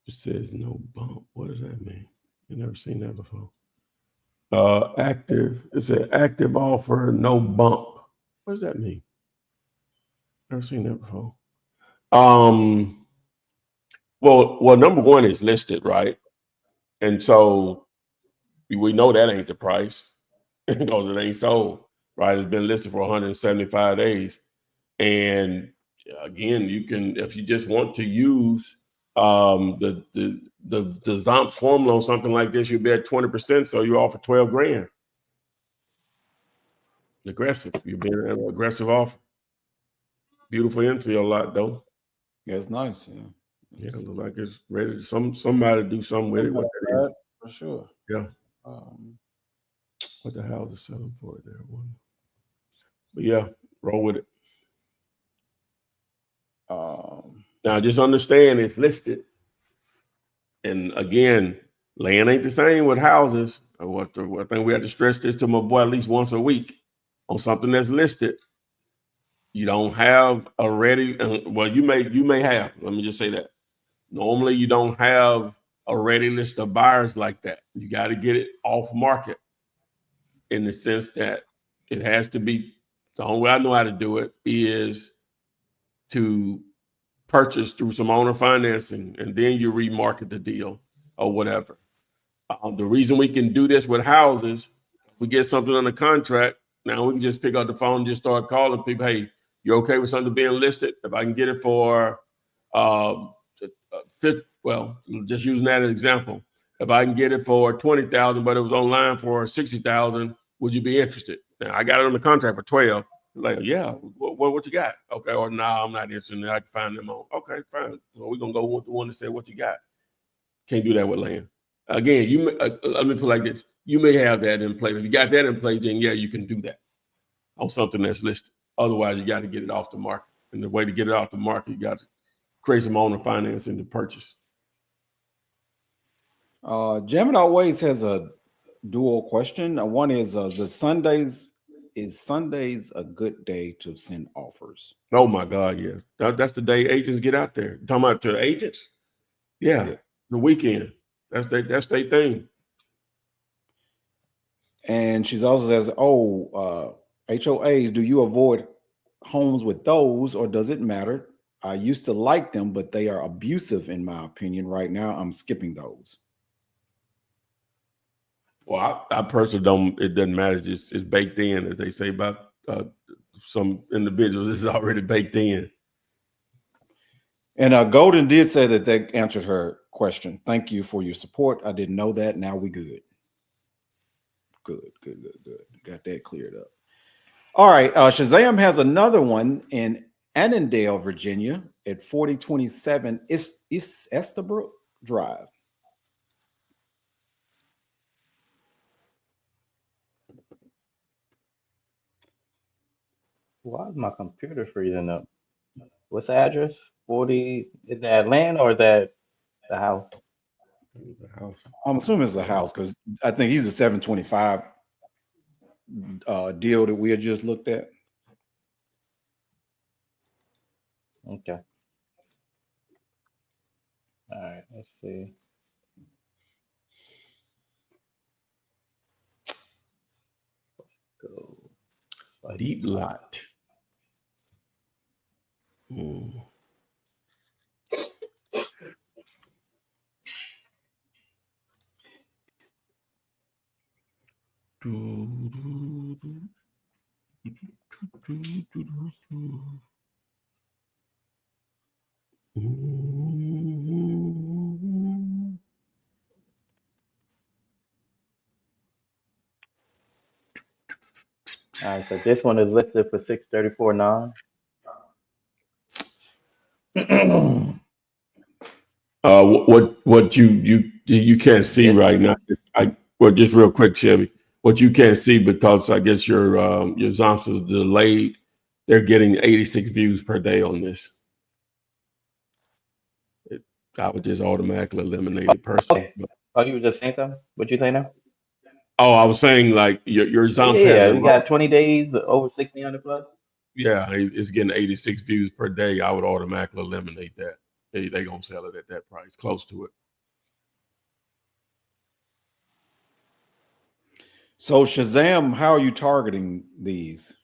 Speaker 2: It says no bump. What does that mean? You never seen that before. Active. It said active offer, no bump. What does that mean? Never seen that before. Well, number one is listed, right? And so we know that ain't the price because it ain't sold, right? It's been listed for 175 days. And again, you can, if you just want to use the Zomps formula on something like this, you'll be at 20%. So you offer 12 grand. Aggressive. You're being an aggressive offer. Beautiful infield lot though.
Speaker 3: Yeah, it's nice. Yeah.
Speaker 2: Yeah, it looks like it's ready to somebody do something with it. What that is.
Speaker 3: For sure.
Speaker 2: Yeah. What the hell is selling for it there? But yeah, roll with it. Now just understand it's listed. And again, land ain't the same with houses. I think we have to stress this to my boy at least once a week on something that's listed. You don't have a ready. Well, you may have. Let me just say that. Normally, you don't have a ready list of buyers like that. You got to get it off market in the sense that it has to be. The only way I know how to do it is to purchase through some owner financing, and then you remarket the deal or whatever. The reason we can do this with houses, we get something on the contract. Now we can just pick up the phone and just start calling people. Hey, you okay with something being listed? If I can get it for, just using that as an example. If I can get it for 20,000, but it was online for 60,000, would you be interested? Now I got it on the contract for 12. Like, yeah, what you got? Okay, or nah, I'm not interested. I can find them on. Okay, fine. So we're gonna go with the one that said what you got. Can't do that with land. Again, let me put it like this: you may have that in place. If you got that in place, then yeah, you can do that on something that's listed. Otherwise, you got to get it off the market. And the way to get it off the market, you got to create some owner financing to purchase.
Speaker 3: Jammin' Always has a dual question. One is is Sundays a good day to send offers?
Speaker 2: Oh my God, yes. That's the day agents get out there. Talking about to agents? Yeah,
Speaker 3: Yes.
Speaker 2: the weekend. That's their thing.
Speaker 3: And she's also says, HOAs, do you avoid homes with those or does it matter? I used to like them, but they are abusive in my opinion. Right now, I'm skipping those.
Speaker 2: Well, I personally don't. It doesn't matter. It's baked in, as they say about some individuals. It's already baked in.
Speaker 3: And Golden did say that they answered her question. Thank you for your support. I didn't know that. Now we good. Good. Got that cleared up. All right. Shazam has another one in Annandale, Virginia at 4027 East Estabrook Drive.
Speaker 4: Why is my computer freezing up? What's the address? 40, is that land or is that the house?
Speaker 2: It's a house.
Speaker 3: I'm assuming it's a house because I think he's a 725 deal that we had just looked at.
Speaker 4: Okay. All right, let's see. Go.
Speaker 2: Deep lot. Mm.
Speaker 4: All right, so this one is listed for 634.9.
Speaker 2: What you can't see
Speaker 4: It's
Speaker 2: right now? Well, just real quick, Chevy. What you can't see because I guess your Zomps is delayed. They're getting 86 views per day on this. I would just automatically eliminate it personally.
Speaker 4: okay. Oh, you were just saying something? What you say now?
Speaker 2: Oh, I was saying like your
Speaker 4: Yeah,
Speaker 2: Zomps
Speaker 4: yeah,
Speaker 2: had
Speaker 4: yeah.
Speaker 2: the
Speaker 4: We got 20 days, over 1,600 plus.
Speaker 2: yeah, it's getting 86 views per day. I would automatically eliminate that. They gonna sell it at that price, close to it.
Speaker 3: So Shazam, how are you targeting these?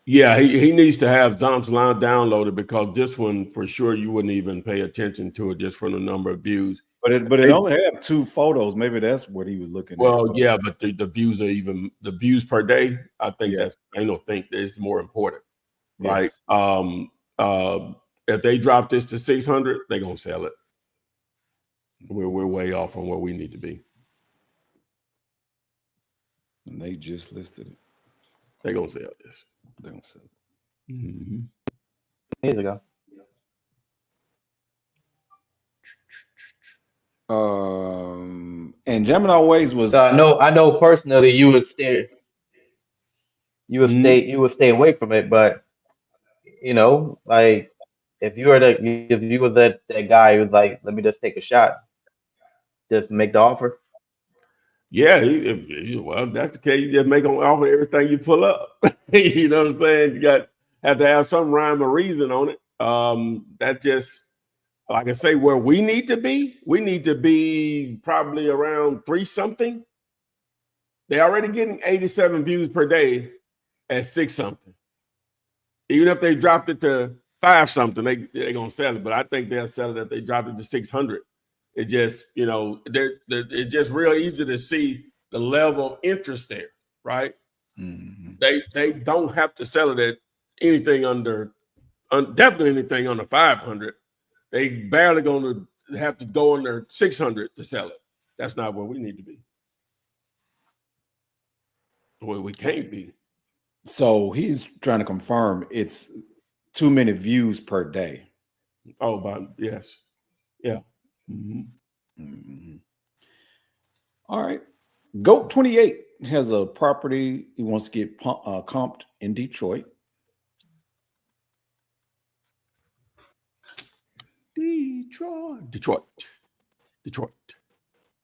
Speaker 2: Yeah, he needs to have Zomps line downloaded because this one for sure you wouldn't even pay attention to it just from the number of views.
Speaker 3: But it only had 2 photos. Maybe that's what he was looking at.
Speaker 2: Well, yeah, but the views are even the views per day. I think
Speaker 3: Yeah.
Speaker 2: I don't think that's more important, right?
Speaker 3: Yes.
Speaker 2: If they drop this to 600, they're gonna sell it. We're way off on where we need to be.
Speaker 3: And they just listed it.
Speaker 2: They're gonna sell this.
Speaker 3: They don't sell it.
Speaker 2: Mm-hmm.
Speaker 4: Years ago.
Speaker 3: And Gemini Ways was
Speaker 4: So I know personally you would stay
Speaker 2: Mm-hmm.
Speaker 4: you would stay away from it, but like if you were if you was that guy who's like, let me just take a shot, just make the offer.
Speaker 2: Yeah, well, if that's the case. You just make them offer everything you pull up. You know what I'm saying? You have to have some rhyme or reason on it. That just like I say, where we need to be probably around 3 something. They're already getting 87 views per day at 6 something. Even if they dropped it to 5 something, they're gonna sell it. But I think they'll sell it if they drop it to 600. It just, it's just real easy to see the level of interest there, right?
Speaker 3: Mhm.
Speaker 2: They don't have to sell it at anything definitely anything under 500. They barely going to have to go under 600 to sell it. That's not where we need to be. Where we can't be.
Speaker 3: So he's trying to confirm it's too many views per day.
Speaker 2: Oh, but yes. Yeah. Mm-hmm.
Speaker 3: Mm-hmm. All right. Goat 28 has a property he wants to get comped in Detroit.
Speaker 2: Detroit.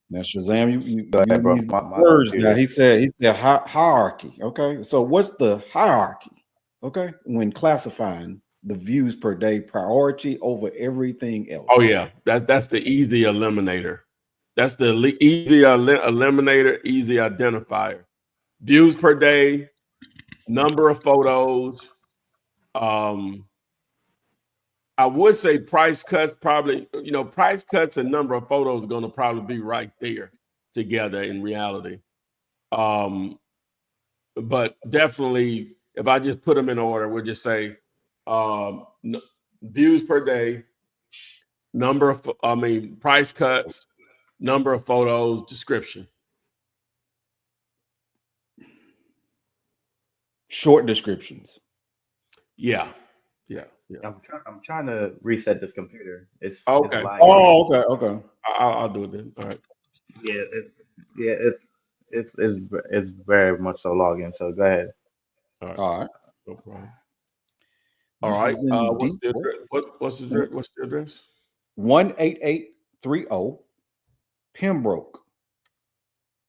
Speaker 3: Now, Shazam, you
Speaker 4: Go ahead, bro.
Speaker 3: use
Speaker 4: My
Speaker 3: words
Speaker 4: computer.
Speaker 3: now. He said hierarchy. Okay. So what's the hierarchy? Okay. When classifying the views per day, priority over everything else.
Speaker 2: Oh yeah, that's the easy eliminator. That's the easy eliminator, easy identifier. Views per day, number of photos. I would say price cuts probably, price cuts and number of photos are going to probably be right there together in reality. But definitely, if I just put them in order, we'll just say views per day, price cuts, number of photos, description.
Speaker 3: Short descriptions.
Speaker 2: Yeah.
Speaker 4: I'm trying to reset this computer. It's
Speaker 2: Okay.
Speaker 4: lagging.
Speaker 3: Oh, okay.
Speaker 2: I'll do it then. All right.
Speaker 4: Yeah, it's very much so logging. So go ahead.
Speaker 2: All right.
Speaker 3: All right.
Speaker 2: No problem. All
Speaker 3: This
Speaker 2: right.
Speaker 3: is in
Speaker 2: What's the
Speaker 3: Detroit.
Speaker 2: address? What's the address?
Speaker 3: 18830 Pembroke.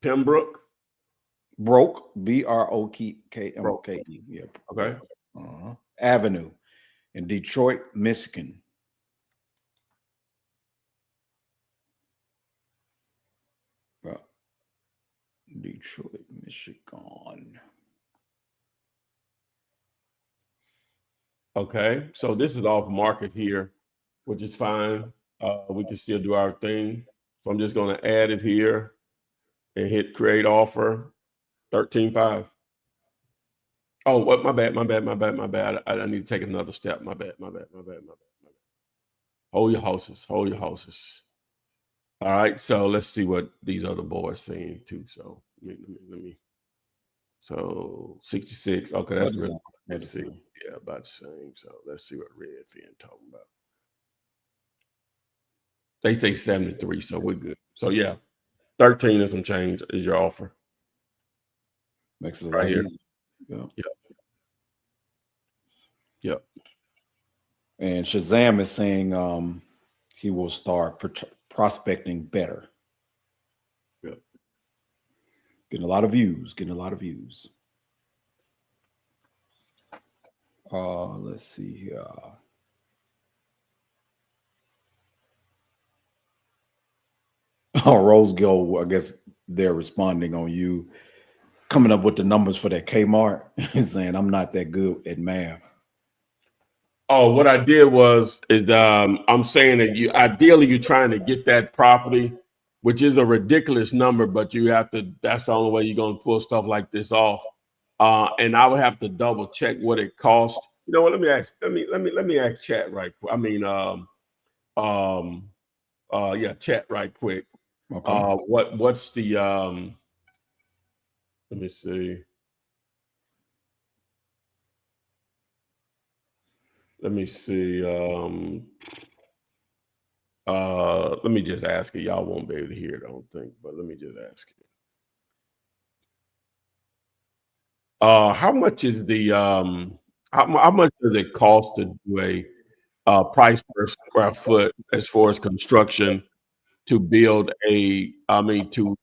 Speaker 2: Pembroke.
Speaker 3: Broke, BROKMOKE. Yeah.
Speaker 2: Okay.
Speaker 3: Avenue in Detroit, Michigan. Detroit, Michigan.
Speaker 2: Okay. So this is off market here, which is fine. We can still do our thing. So I'm just going to add it here and hit create offer 13.5. Oh, what? My bad. I need to take another step. My bad. Hold your horses. All right. So let's see what these other boys saying too. So let me. So 66. Okay, that's
Speaker 3: What is
Speaker 2: really
Speaker 3: that?
Speaker 2: let's see. Yeah, about the same. So let's see what Redfin talking about. They say 73, so we're good. So yeah, 13 and some change is your offer.
Speaker 3: Makes it a
Speaker 2: Right
Speaker 3: lot
Speaker 2: here.
Speaker 3: easier. Yeah.
Speaker 2: Yep.
Speaker 3: And Shazam is saying he will start prospecting better.
Speaker 2: Yep.
Speaker 3: Getting a lot of views. Let's see here. Oh, Rose Gold, I guess they're responding on you coming up with the numbers for that Kmart. Saying I'm not that good at math.
Speaker 2: Oh, what I did is I'm saying that you're trying to get that property, which is a ridiculous number, but you have to. That's the only way you're going to pull stuff like this off. And I would have to double check what it cost. You know what? Let me ask chat right quick. I mean, yeah, chat right quick.
Speaker 3: Okay.
Speaker 2: What's the Let me see. Let me see. Let me just ask it. Y'all won't be able to hear it, I don't think, but let me just ask it. How much is the how much does it cost to do a price per square foot as far as construction to build to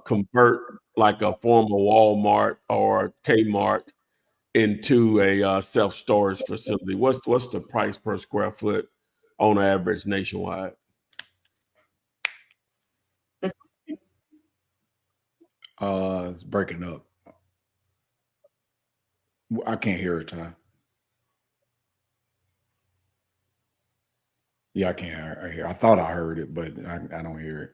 Speaker 2: convert like a former Walmart or Kmart into a self-storage facility? What's the price per square foot on average nationwide?
Speaker 3: It's breaking up. I can't hear it, Ty. Yeah, I can't hear. I thought I heard it, but I don't hear it.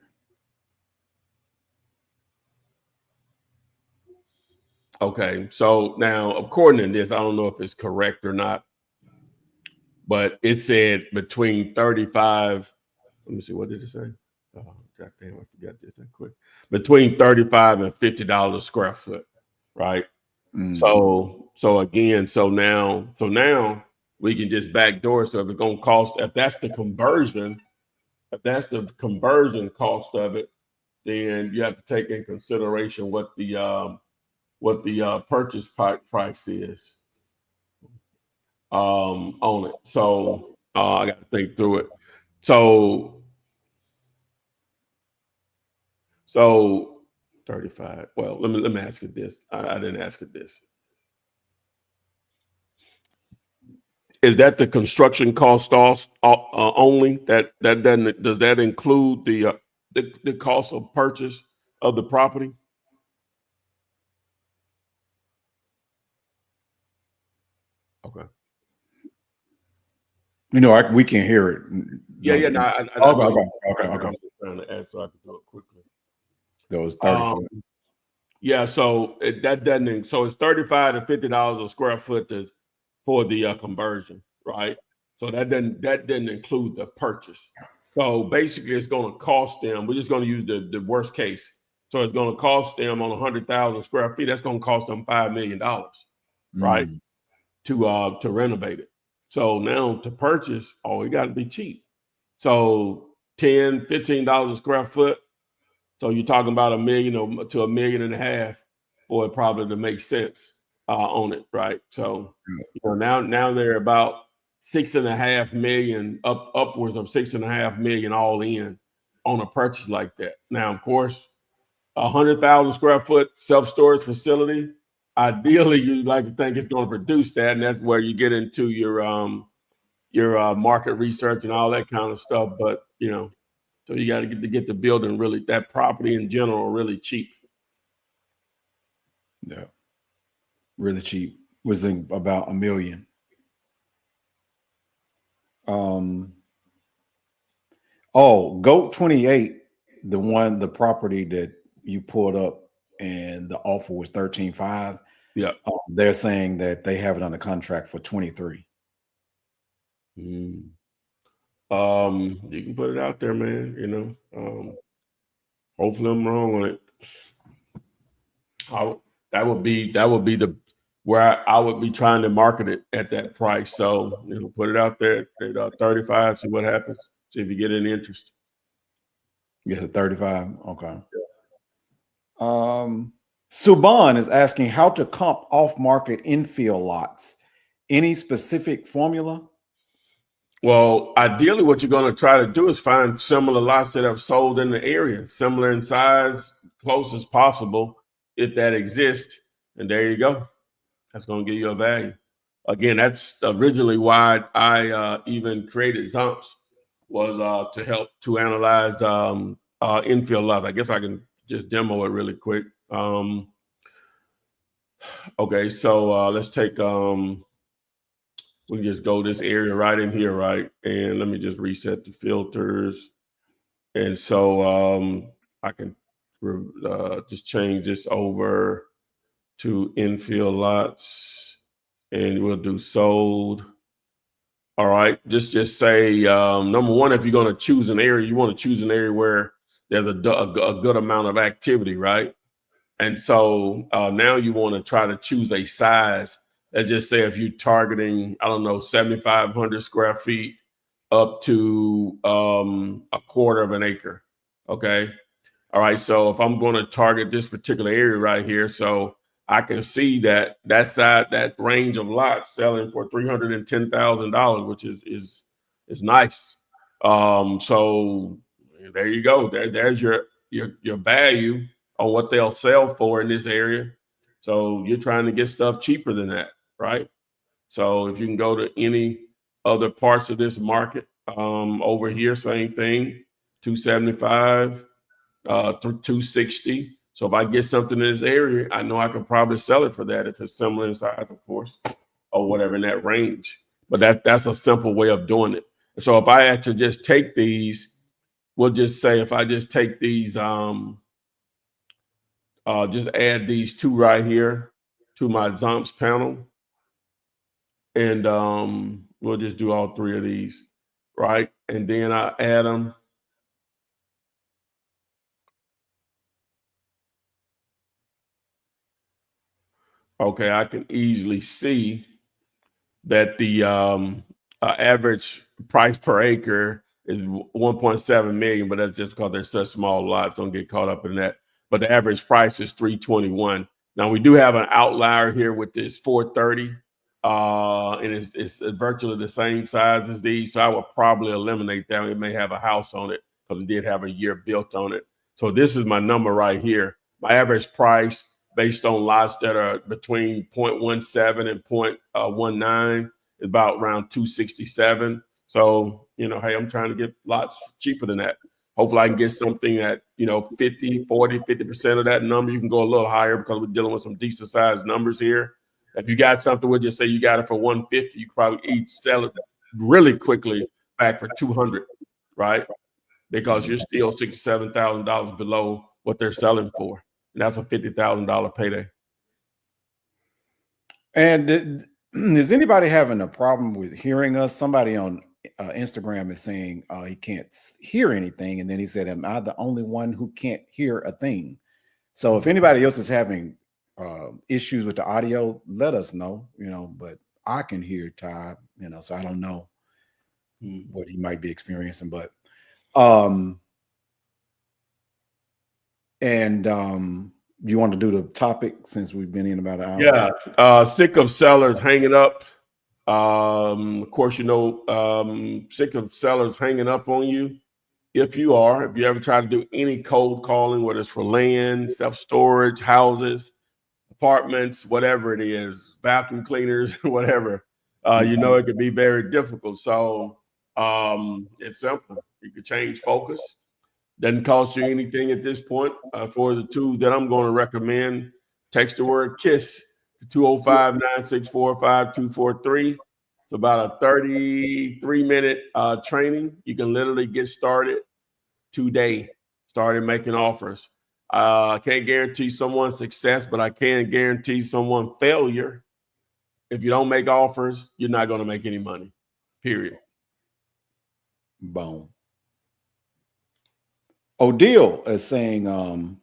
Speaker 2: Okay, so now according to this, I don't know if it's correct or not, but it said between 35. Let me see, what did it say? Oh, God damn, I forgot this that quick. Between $35 and $50 a square foot, right? So now we can just backdoor. So if it's gonna cost, if that's the conversion cost of it, then you have to take in consideration what the purchase price is on it. So I got to think through it. So 35. Well, let me ask you this. I didn't ask it this. Is that the construction cost only? That doesn't, does that include the cost of purchase of the property? Okay.
Speaker 3: You know, we can hear it.
Speaker 2: Yeah. No,
Speaker 3: Okay.
Speaker 2: I'm trying to ask so I can do it quickly.
Speaker 3: That was 34.
Speaker 2: Yeah, so that doesn't. So it's $35 to $50 a square foot for the conversion, right? So that didn't include the purchase. So basically, it's going to cost them. We're just going to use the worst case. So it's going to cost them on 100,000 square feet. That's going to cost them $5 million, right? To renovate it. So now to purchase, it got to be cheap. So $10, $15 a square foot. So you're talking about $1 million to $1.5 million for it probably to make sense on it, right? So now they're about 6.5 million, upwards of 6.5 million all in on a purchase like that. Now, of course, 100,000 square foot self-storage facility. Ideally, you'd like to think it's going to produce that, and that's where you get into your market research and all that kind of stuff. But so you got to get the building really, that property in general, really cheap.
Speaker 3: Yeah, really cheap. Was in about $1 million. Goat 28, the property that you pulled up, and the offer was 13.5.
Speaker 2: Yeah.
Speaker 3: They're saying that they have it under contract for 23.
Speaker 2: You can put it out there, man. You know, hopefully I'm wrong on it. That would be the where I would be trying to market it at that price. So put it out there at 35. See what happens. See if you get any interest.
Speaker 3: Yes, at 35. Okay. Suban is asking how to comp off-market infill lots. Any specific formula?
Speaker 2: Well, ideally, what you're going to try to do is find similar lots that have sold in the area, similar in size, close as possible, if that exists. And there you go. That's going to give you a value. Again, that's originally why I even created Zomps, was to help to analyze infill lots. I guess I can just demo it really quick. Okay, so let's take we just go this area right in here, right? And let me just reset the filters. And so I can just change this over to infill lots, and we'll do sold. All right, just say number one, if you're going to choose an area, you want to choose an area where there's a good amount of activity, right? And so now you want to try to choose a size. Let's just say if you're targeting, I don't know, 7,500 square feet up to a quarter of an acre. Okay. All right. So if I'm going to target this particular area right here, so I can see that that range of lots selling for $310,000, which is nice. So there you go. There's your value on what they'll sell for in this area. So you're trying to get stuff cheaper than that, right? So if you can go to any other parts of this market, over here, same thing, 275 to 260. So if I get something in this area, I know I can probably sell it for that if it's similar in size, of course, or whatever in that range. But that's a simple way of doing it. So if I actually just take these, we'll just say if I just take these, just add these two right here to my Zomps panel. And we'll just do all three of these, right? And then I add them. Okay, I can easily see that the average price per acre is 1.7 million, but that's just because they're such small lots. Don't get caught up in that. But the average price is 321. Now we do have an outlier here with this 430, and it's virtually the same size as these. So I would probably eliminate that. It may have a house on it because it did have a year built on it. So this is my number right here. My average price based on lots that are between 0.17 and 0.19 is about around 267. So, hey, I'm trying to get lots cheaper than that. Hopefully I can get something at, 50, 40, 50% of that number. You can go a little higher because we're dealing with some decent sized numbers here. If you got something, we'll just say you got it for 150, you could probably each sell it really quickly back for 200, right? Because you're still $67,000 below what they're selling for. And that's a $50,000 payday.
Speaker 3: And is anybody having a problem with hearing us? Somebody on Instagram is saying he can't hear anything. And then he said, am I the only one who can't hear a thing? So if anybody else is having issues with the audio, let us know, but I can hear Todd, so I don't know what he might be experiencing, but you want to do the topic since we've been in about an hour?
Speaker 2: Yeah. Sick of sellers hanging up. Of course, sick of sellers hanging up on you. If you ever try to do any cold calling, whether it's for land, self-storage, houses, apartments, whatever it is, vacuum cleaners, whatever, it could be very difficult. So it's simple. You could change focus. Doesn't cost you anything at this point. For the tools that I'm going to recommend, text the word KISS to 205-964-5243. It's about a 33-minute training. You can literally get started today, started making offers. I can't guarantee someone's success, but I can guarantee someone failure. If you don't make offers, you're not going to make any money, period.
Speaker 3: Boom. Odile is saying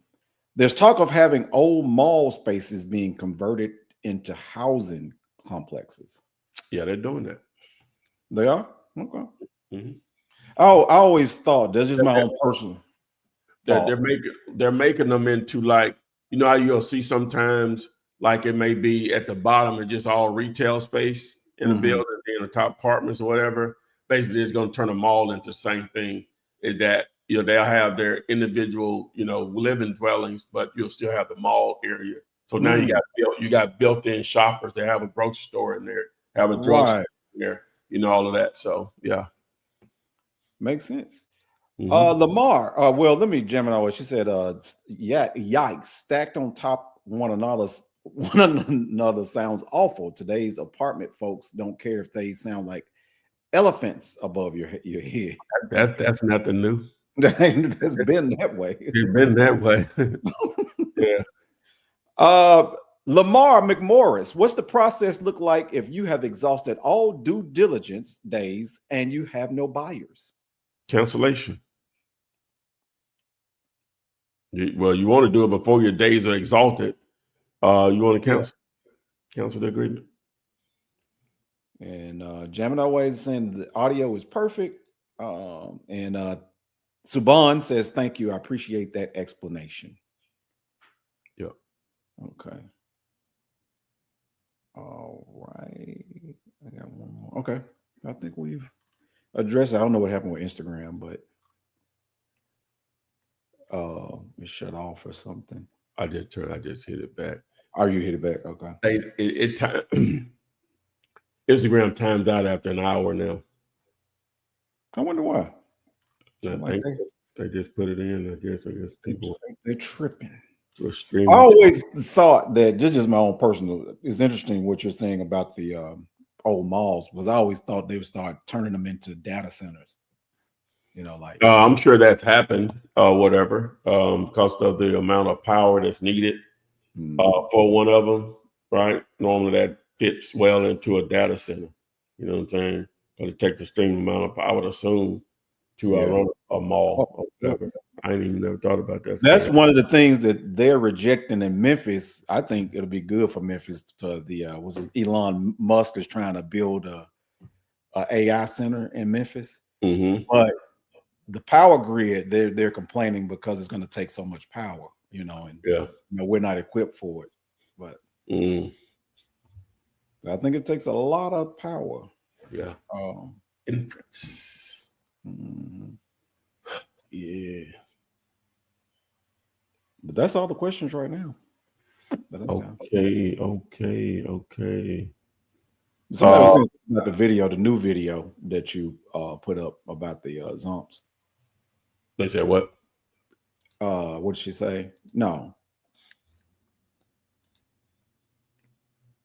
Speaker 3: there's talk of having old mall spaces being converted into housing complexes.
Speaker 2: Yeah, they're doing that.
Speaker 3: They are? Okay.
Speaker 2: Mm-hmm.
Speaker 3: Oh, I always thought that's just my own personal.
Speaker 2: They're making them into, like, you know how you'll see sometimes, like, it may be at the bottom and just all retail space in the building, in the top apartments or whatever. Basically, it's going to turn them all into the same thing. Is that, you know, they'll have their individual, you know, living dwellings, but you'll still have the mall area. So now you got built-in shoppers. They have a grocery store in there, have a drugstore in there, you know, all of that. So yeah,
Speaker 3: makes sense.
Speaker 2: Mm-hmm.
Speaker 3: Lamar, well, let me Gemini what she said. Yikes, stacked on top one another sounds awful. Today's apartment folks don't care if they sound like elephants above your head.
Speaker 2: That's nothing new.
Speaker 3: That's been that way.
Speaker 2: It's been that way. Yeah.
Speaker 3: Lamar McMorris, what's the process look like if you have exhausted all due diligence days and you have no buyers?
Speaker 2: Cancellation. Well, you want to do it before your days are exalted. You want to cancel the agreement.
Speaker 3: And Gemini Ways is saying the audio is perfect. And Suban says, thank you. I appreciate that explanation.
Speaker 2: Yeah.
Speaker 3: Okay. All right. I got one more. Okay. I think we've addressed it. I don't know what happened with Instagram, but it shut off or something.
Speaker 2: I just hit it back.
Speaker 3: Oh, you hit it back? Okay.
Speaker 2: Instagram times out after an hour now.
Speaker 3: I wonder why.
Speaker 2: I think they just put it in. I guess people
Speaker 3: they're tripping.
Speaker 2: I
Speaker 3: always thought that just my own personal. It's interesting what you're saying about the old malls. Was I always thought they would start turning them into data centers. You know, like
Speaker 2: I'm sure that's happened, whatever, because of the amount of power that's needed for one of them, right? Normally that fits well into a data center. You know what I'm saying? Because it takes a extreme amount of power, I would assume, to run a mall or whatever. I ain't even never thought about that.
Speaker 3: That's one of the things that they're rejecting in Memphis. I think it'll be good for Memphis. To the Elon Musk is trying to build a AI center in Memphis, but the power grid they're complaining because it's going to take so much power, you know, and you know, we're not equipped for it. But I think it takes a lot of power.
Speaker 2: Yeah. Inference.
Speaker 3: Yeah. But that's all the questions right now.
Speaker 2: Okay.
Speaker 3: Somebody was saying about the video, the new video that you put up about the Zomps.
Speaker 2: They said what?
Speaker 3: What did she say? No.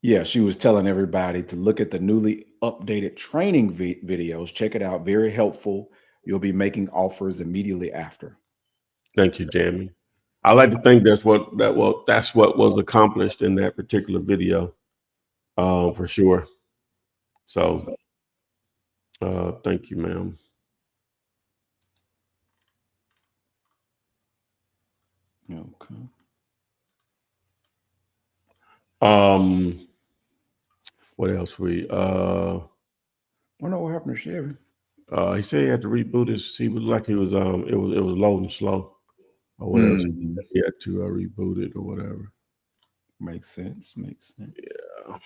Speaker 3: Yeah, she was telling everybody to look at the newly updated training videos. Check it out. Very helpful. You'll be making offers immediately after.
Speaker 2: Thank you, Jamie. I like to think that's what was accomplished in that particular video, for sure. So, thank you, ma'am.
Speaker 3: Okay.
Speaker 2: What else I
Speaker 3: don't know what happened to Chevy.
Speaker 2: He said he had to reboot his. He was like he was it was loading slow or whatever. So he had to reboot it or whatever.
Speaker 3: Makes sense.
Speaker 2: Yeah.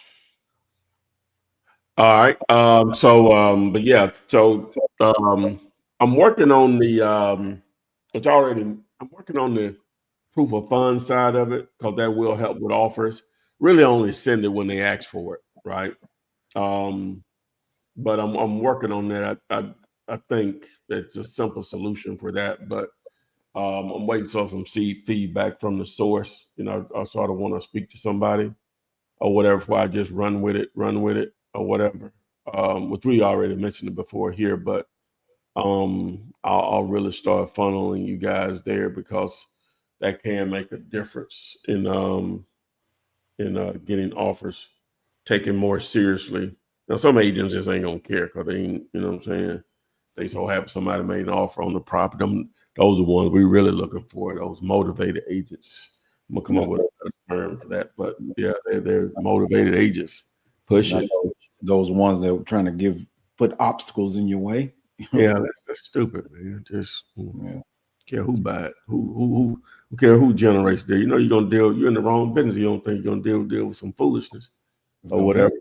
Speaker 2: All right. But yeah. So I'm working on the I'm working on the proof of funds side of it because that will help with offers. Really, only send it when they ask for it, right? But I'm working on that. I think that's a simple solution for that. But I'm waiting for some feedback from the source. You know, I sort of want to speak to somebody or whatever before I just run with it or whatever. Which we already mentioned it before here, but I'll really start funneling you guys there because that can make a difference in getting offers taken more seriously. Now, some agents just ain't gonna care because they ain't, you know what I'm saying? They so happy somebody made an offer on the property. Those are the ones we really looking for, those motivated agents. I'm gonna come up with a term for that, but yeah, they're motivated agents. Pushing.
Speaker 3: Those ones that were trying to put obstacles in your way.
Speaker 2: Yeah, that's stupid, man. Just care who buy it, who care who generates there. You know, you're in the wrong business. You don't think you're gonna deal with some foolishness or whatever.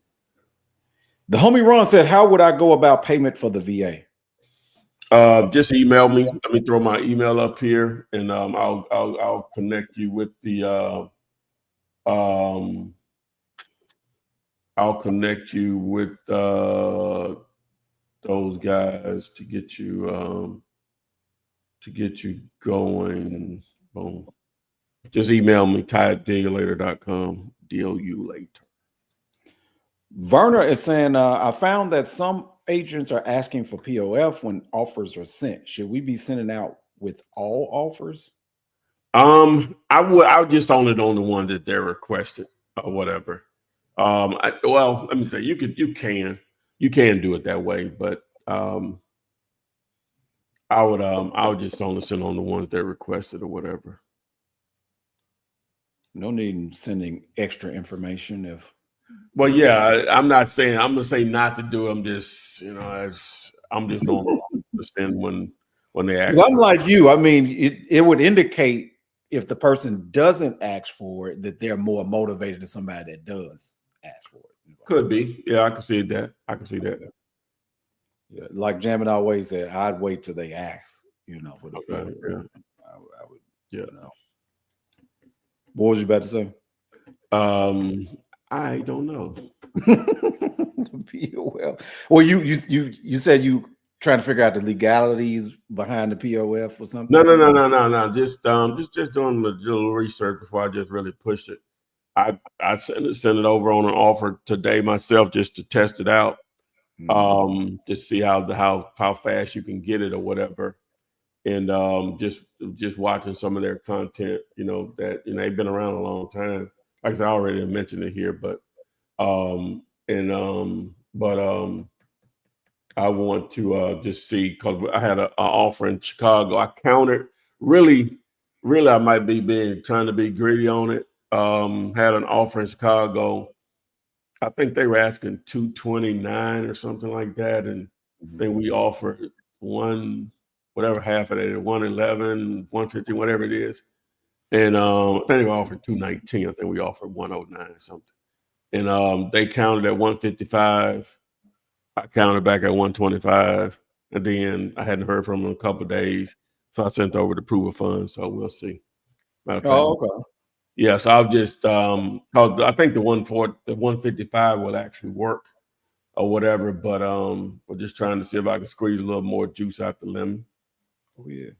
Speaker 3: The homie Ron said, "How would I go about payment for the VA?"
Speaker 2: Just email me. Let me throw my email up here, and I'll connect you with the I'll connect you with those guys to get you going. Boom. Just email me, ty@dealyoulater.com. Deal you later.
Speaker 3: Werner is saying, I found that some agents are asking for POF when offers are sent. Should we be sending out with all offers?
Speaker 2: I would just only on the one that they're requested or whatever. Let me say you can do it that way, but I would just only send on the ones they're requested or whatever.
Speaker 3: No need in sending extra information if.
Speaker 2: Well, yeah, I'm not saying I'm gonna say not to do. I'm just I'm just going to understand when they ask.
Speaker 3: I'm like you. I mean, it would indicate if the person doesn't ask for it that they're more motivated than somebody that does ask for it.
Speaker 2: Could be. Yeah, I can see that.
Speaker 3: Yeah, like Jammin always said, I'd wait till they ask. For the
Speaker 2: okay, yeah.
Speaker 3: I would. Yeah. What was you about to say?
Speaker 2: I don't know.
Speaker 3: Well, you said you trying to figure out the legalities behind the POF or something.
Speaker 2: No. Just doing a little research before I just really pushed it. I sent it over on an offer today myself just to test it out. To see how fast you can get it or whatever. And just watching some of their content, that they've been around a long time. Like I said, I already mentioned it here, but I want to just see, because I had an offer in Chicago. I countered really I might be trying to be greedy on it. Had an offer in Chicago. I think they were asking 229 or something like that, and then we offered half of it, 111, 150, whatever it is. And I think we offered 219. I think we offered 109 or something. And they counted at 155. I counted back at 125. And then I hadn't heard from them in a couple of days. So I sent over the proof of funds. So we'll see.
Speaker 3: Okay.
Speaker 2: Yeah, so I'll just I think the 155 will actually work or whatever, but we're just trying to see if I can squeeze a little more juice out the lemon.
Speaker 3: Oh yeah.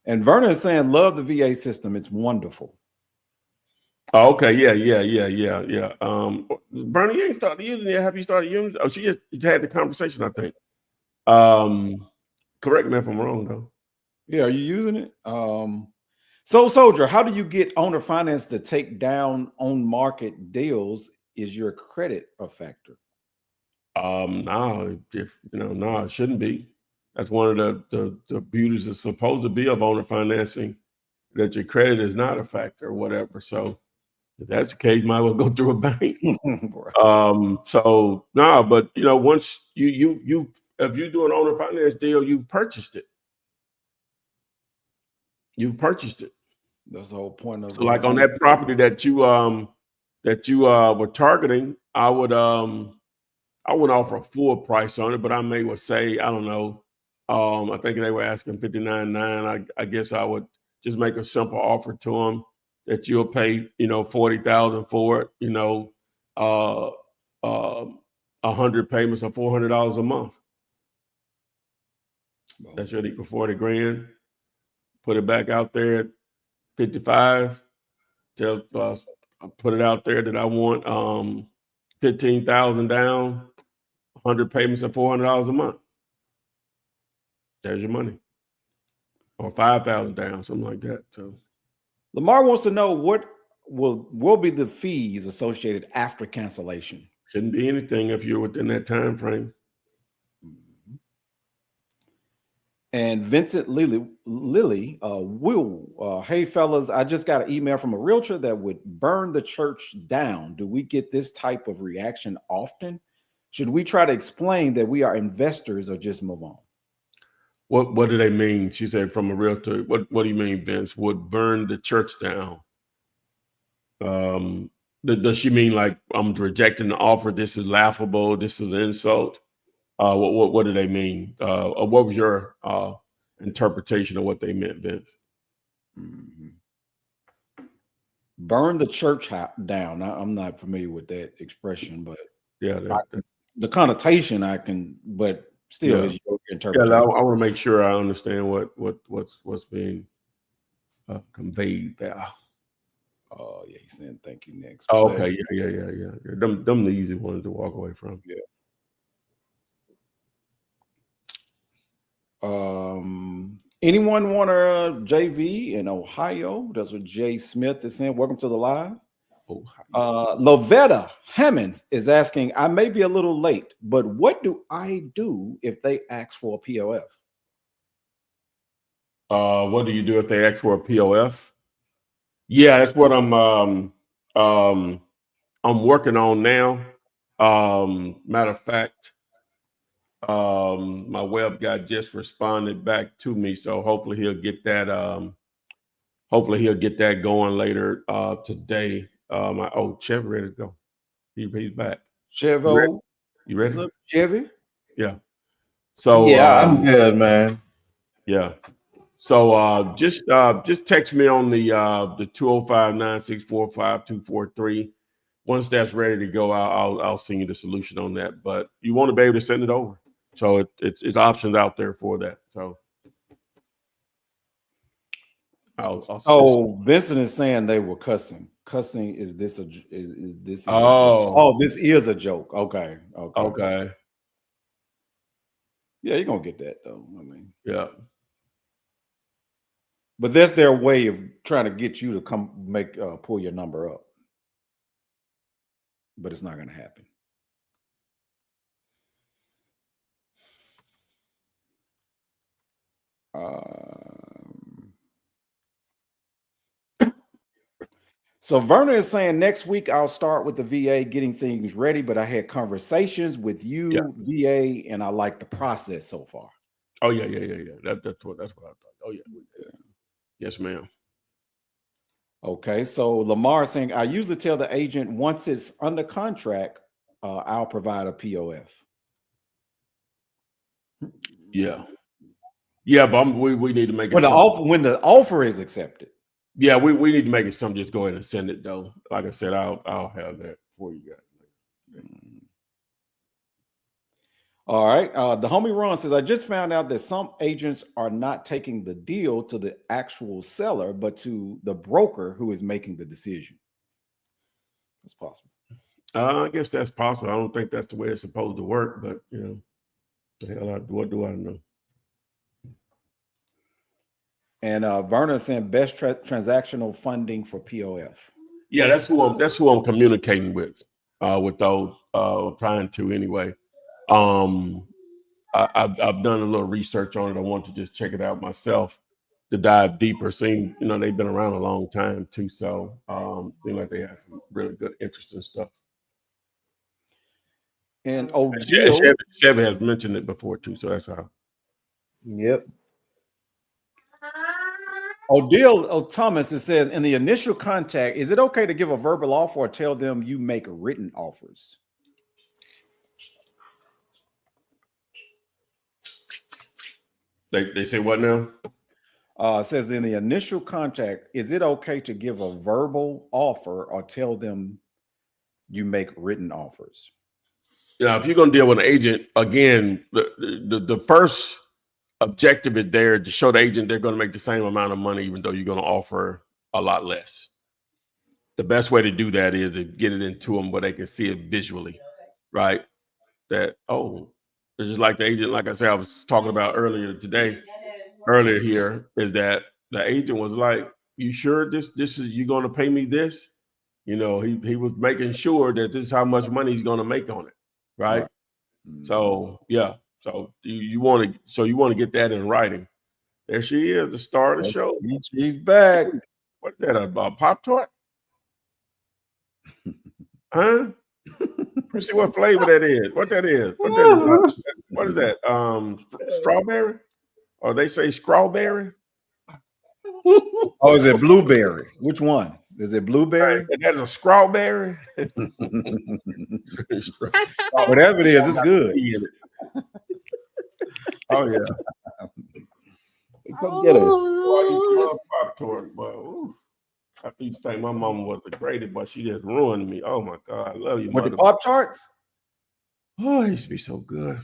Speaker 3: And Vernon is saying, love the VA system. It's wonderful.
Speaker 2: Oh, okay, yeah. Bernie, you ain't started using it. Have you started using it? Oh, she just had the conversation, I think. Correct me if I'm wrong, though.
Speaker 3: Yeah, are you using it? So Soldier, how do you get owner finance to take down on market deals? Is your credit a factor?
Speaker 2: No, it shouldn't be. That's one of the beauties that's supposed to be of owner financing, that your credit is not a factor or whatever. So if that's the case, you might well go through a bank. So no, but once you if you do an owner finance deal, you've purchased it.
Speaker 3: That's the whole point of it.
Speaker 2: So like on that property that you were targeting, I wouldn't offer a full price on it, but I may well say, I don't know. I think they were asking $59,900. I guess I would just make a simple offer to them that you'll pay, $40,000 for it, 100 payments of $400 a month. That's really for $40,000. Put it back out there at 55. Put it out there that I want $15,000 down, 100 payments of $400 a month. There's your money. Or $5,000 down, something like that. So
Speaker 3: Lamar wants to know what will be the fees associated after cancellation.
Speaker 2: Shouldn't be anything if you're within that time frame.
Speaker 3: And Vincent Lilly, hey fellas, I just got an email from a realtor that would burn the church down. Do we get this type of reaction often? Should we try to explain that we are investors or just move on?
Speaker 2: What do they mean? She said from a realtor. What do you mean, Vince? Would burn the church down? Does she mean like I'm rejecting the offer? This is laughable. This is an insult. What do they mean? What was your interpretation of what they meant, Vince?
Speaker 3: Mm-hmm. Burn the church down. I'm not familiar with that expression, but
Speaker 2: yeah,
Speaker 3: the connotation I can, but still is your interpretation.
Speaker 2: Yeah, I want to make sure I understand what's being conveyed there.
Speaker 3: Oh yeah, he's saying thank you next.
Speaker 2: Oh, okay, yeah. Them the easy ones to walk away from.
Speaker 3: Yeah. Anyone want a JV in Ohio? That's what Jay Smith is saying. Welcome to the live. Lovetta Hammonds is asking, I may be a little late, but what do I do if they ask for a POF?
Speaker 2: What do you do if they ask for a POF? Yeah, that's what I'm working on now. Matter of fact, my web guy just responded back to me, so hopefully he'll get that going later today. Chev ready to go. He's back.
Speaker 3: Chevo,
Speaker 2: you ready?
Speaker 3: Chevy?
Speaker 2: Yeah. So
Speaker 4: yeah, I'm good, man.
Speaker 2: Yeah. So just text me on the 205-964-5243. Once that's ready to go, I'll send you the solution on that. But you want to be able to send it over. So it's options out there for that. So
Speaker 3: I'll Vincent is saying they were cussing. Cussing is this this is a joke. Okay. Yeah, you're gonna get that though. I mean,
Speaker 2: yeah.
Speaker 3: But that's their way of trying to get you to come pull your number up. But it's not going to happen. So Verna is saying next week I'll start with the VA getting things ready, but I had conversations with you, VA, and I like the process so far.
Speaker 2: Oh yeah. That's what I thought. Oh yeah. Yes, ma'am.
Speaker 3: Okay, so Lamar is saying I usually tell the agent once it's under contract, I'll provide a POF.
Speaker 2: Yeah, but we need to make it
Speaker 3: when the offer is accepted.
Speaker 2: Yeah, we need to make it something. Just go ahead and send it though. Like I said, I'll have that for you guys.
Speaker 3: All right. The homie Ron says, I just found out that some agents are not taking the deal to the actual seller, but to the broker who is making the decision. That's possible.
Speaker 2: I guess that's possible. I don't think that's the way it's supposed to work, but the hell, what do I know? And
Speaker 3: Verna is saying best transactional funding for POF.
Speaker 2: Yeah, that's who I'm communicating with those trying to anyway. I've done a little research on it. I want to just check it out myself to dive deeper. Seeing they've been around a long time too, so seem like they have some really good, interesting stuff.
Speaker 3: And
Speaker 2: Chevy has mentioned it before too, so that's how.
Speaker 4: Yep.
Speaker 3: Odile Thomas, it says in the initial contact, is it okay to give a verbal offer or tell them you make written offers?
Speaker 2: They say what now?
Speaker 3: It says in the initial contact, is it okay to give a verbal offer or tell them you make written offers?
Speaker 2: Yeah, if you're going to deal with an agent, again, the first objective is there to show the agent they're going to make the same amount of money, even though you're going to offer a lot less. The best way to do that is to get it into them where they can see it visually, right? That, it's just like the agent, like I said, I was talking about earlier here, is that the agent was like, you sure this is you going to pay me this? You know, he was making sure that this is how much money he's going to make on it, right? So yeah, so you want to get that in writing. There she is, the star of the show.
Speaker 3: She's back.
Speaker 2: What's that about? Pop-Tart? Huh? Let's see what flavor that is. What that is? What is that? Strawberry? Or they say strawberry?
Speaker 3: Oh, is it blueberry? Which one? Is it blueberry?
Speaker 2: That's a strawberry.
Speaker 3: Whatever it is, it's good.
Speaker 2: Oh yeah.
Speaker 4: Come get it.
Speaker 2: Pop-Tart, but I used to think my mama was the greatest, but she just ruined me. Oh my God, I love you,
Speaker 3: With
Speaker 2: mother.
Speaker 3: the Pop-Tarts?
Speaker 2: Oh, it used to be so good.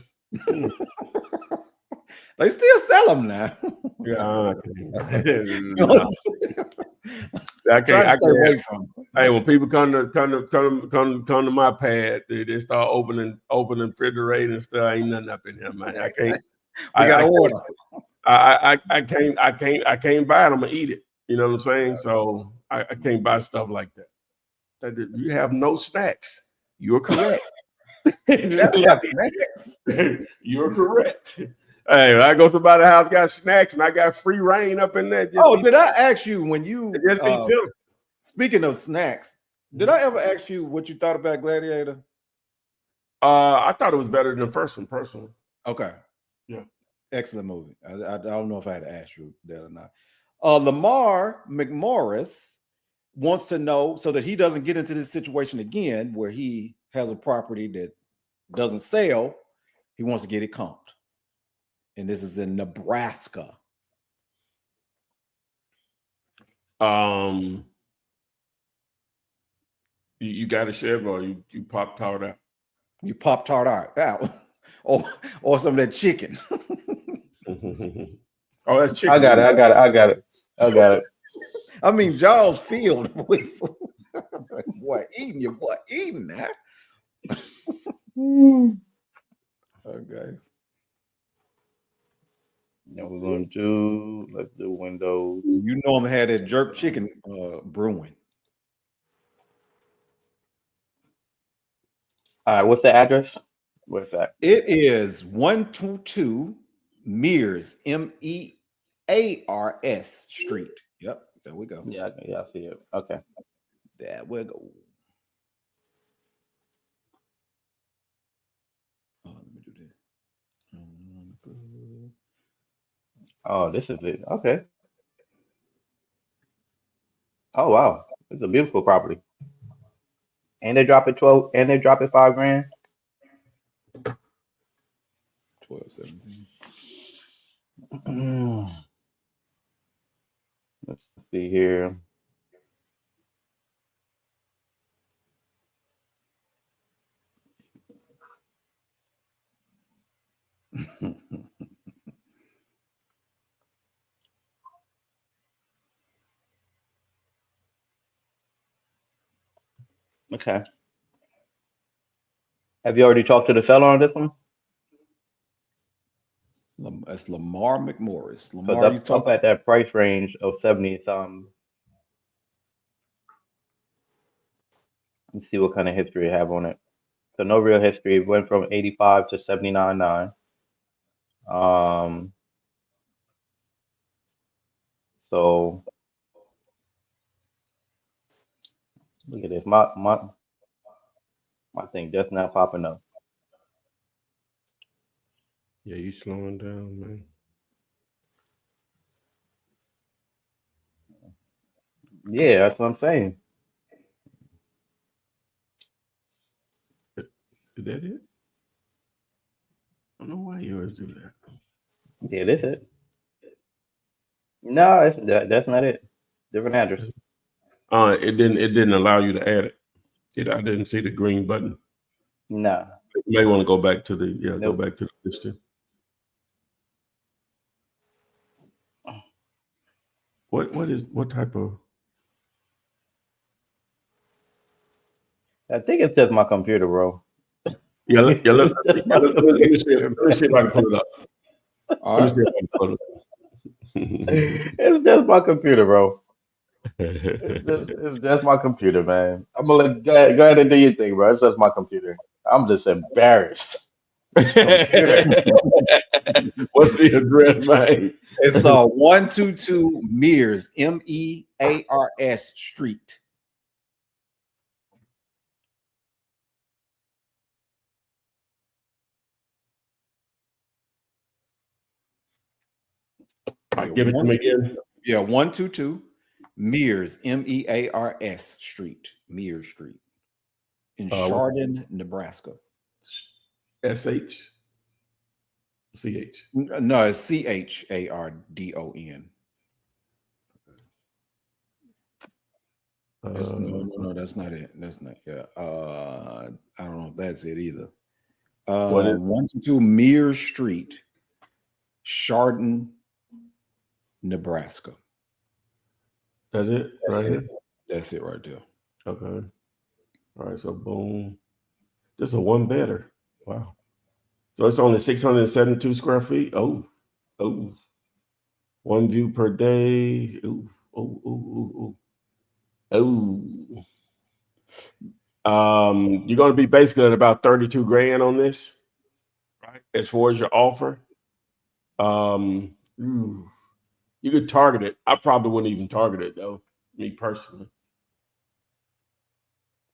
Speaker 3: They still sell them now.
Speaker 2: Yeah, I
Speaker 3: Try to
Speaker 2: can't.
Speaker 3: stay away from them.
Speaker 2: Hey, when people come to my pad, they start opening refrigerator and stuff. Ain't nothing up in here, man. I can't.
Speaker 3: We got to order.
Speaker 2: I can't buy it. I'm gonna eat it. You know what I'm saying? So I can't buy stuff like that. You have no snacks. You're correct. You're correct. Hey, when I go to somebody's house, got snacks, and I got free reign up in there.
Speaker 3: Did I ask you when you
Speaker 2: speaking
Speaker 3: of snacks? Did I ever ask you what you thought about Gladiator?
Speaker 2: I thought it was better than the first one, personally.
Speaker 3: Okay.
Speaker 2: Yeah.
Speaker 3: Excellent movie. I don't know if I had to ask you that or not. Lamar McMorris wants to know so that he doesn't get into this situation again where he has a property that doesn't sell. He wants to get it comped. And this is in Nebraska.
Speaker 2: You got a Chevy or you Pop-Tart out?
Speaker 3: You Pop-Tart out. or some of that chicken.
Speaker 2: Oh, that's chicken.
Speaker 4: I got it.
Speaker 3: I mean, Jaws Field. boy, eating that. Okay.
Speaker 4: Now let's do windows.
Speaker 3: You know I'm had that jerk chicken brewing.
Speaker 4: All right, what's the address? What's that?
Speaker 3: It is 122 Mears, MEARS Street. Yep, there we go.
Speaker 4: Yeah, I see it. Okay.
Speaker 3: There we go. Oh, let me do this.
Speaker 4: Oh, this is it. Okay. Oh wow, it's a beautiful property. And they drop it 12, and they drop it $5,000.
Speaker 3: 1217.
Speaker 4: Let's see here. Okay. Have you already talked to the seller on this one?
Speaker 3: That's Lamar McMorris.
Speaker 4: Lamar, you talk at that price range of 70 some. Let's see what kind of history you have on it. So no real history. It went from 85 to 79.9. So look at this. My thing just not popping up.
Speaker 2: Yeah, you slowing down, man.
Speaker 4: Yeah, that's what I'm saying.
Speaker 2: Is that it? I don't know why you always do that.
Speaker 4: Yeah, that's it. No, that's not it. Different address.
Speaker 2: It didn't allow you to add it. I didn't see the green button.
Speaker 4: Nah.
Speaker 2: You may want to go back to the
Speaker 4: Nope.
Speaker 2: go back to the listing. What type of?
Speaker 4: I think it's just my computer, bro.
Speaker 2: Yeah, let me see if I can pull it up.
Speaker 3: All
Speaker 2: Let me
Speaker 3: right.
Speaker 2: see if I can pull it up.
Speaker 4: It's just my computer, bro. It's just my computer, man. I'm gonna go ahead and do your thing, bro. It's just my computer. I'm just embarrassed. Computer.
Speaker 2: What's the address, man?
Speaker 3: It's 122 Mears, Mears Street.
Speaker 2: Give it to me again.
Speaker 3: Yeah, 122 Mears, Mears Street, Mears Street in Chardon, Nebraska.
Speaker 2: SH? CH?
Speaker 3: No, it's CHARDON. No, that's not it. That's not. Yeah. I don't know if that's it either. 122 Mears Street, Chardon, Nebraska.
Speaker 2: That's it.
Speaker 3: That's it right there.
Speaker 2: Okay. All right. So boom. This is a one bedder. Wow. So it's only 672 square feet. Oh. One view per day. Oh. You're going to be basically at about 32 grand on this, right? As far as your offer. You could target it. I probably wouldn't even target it though, me personally.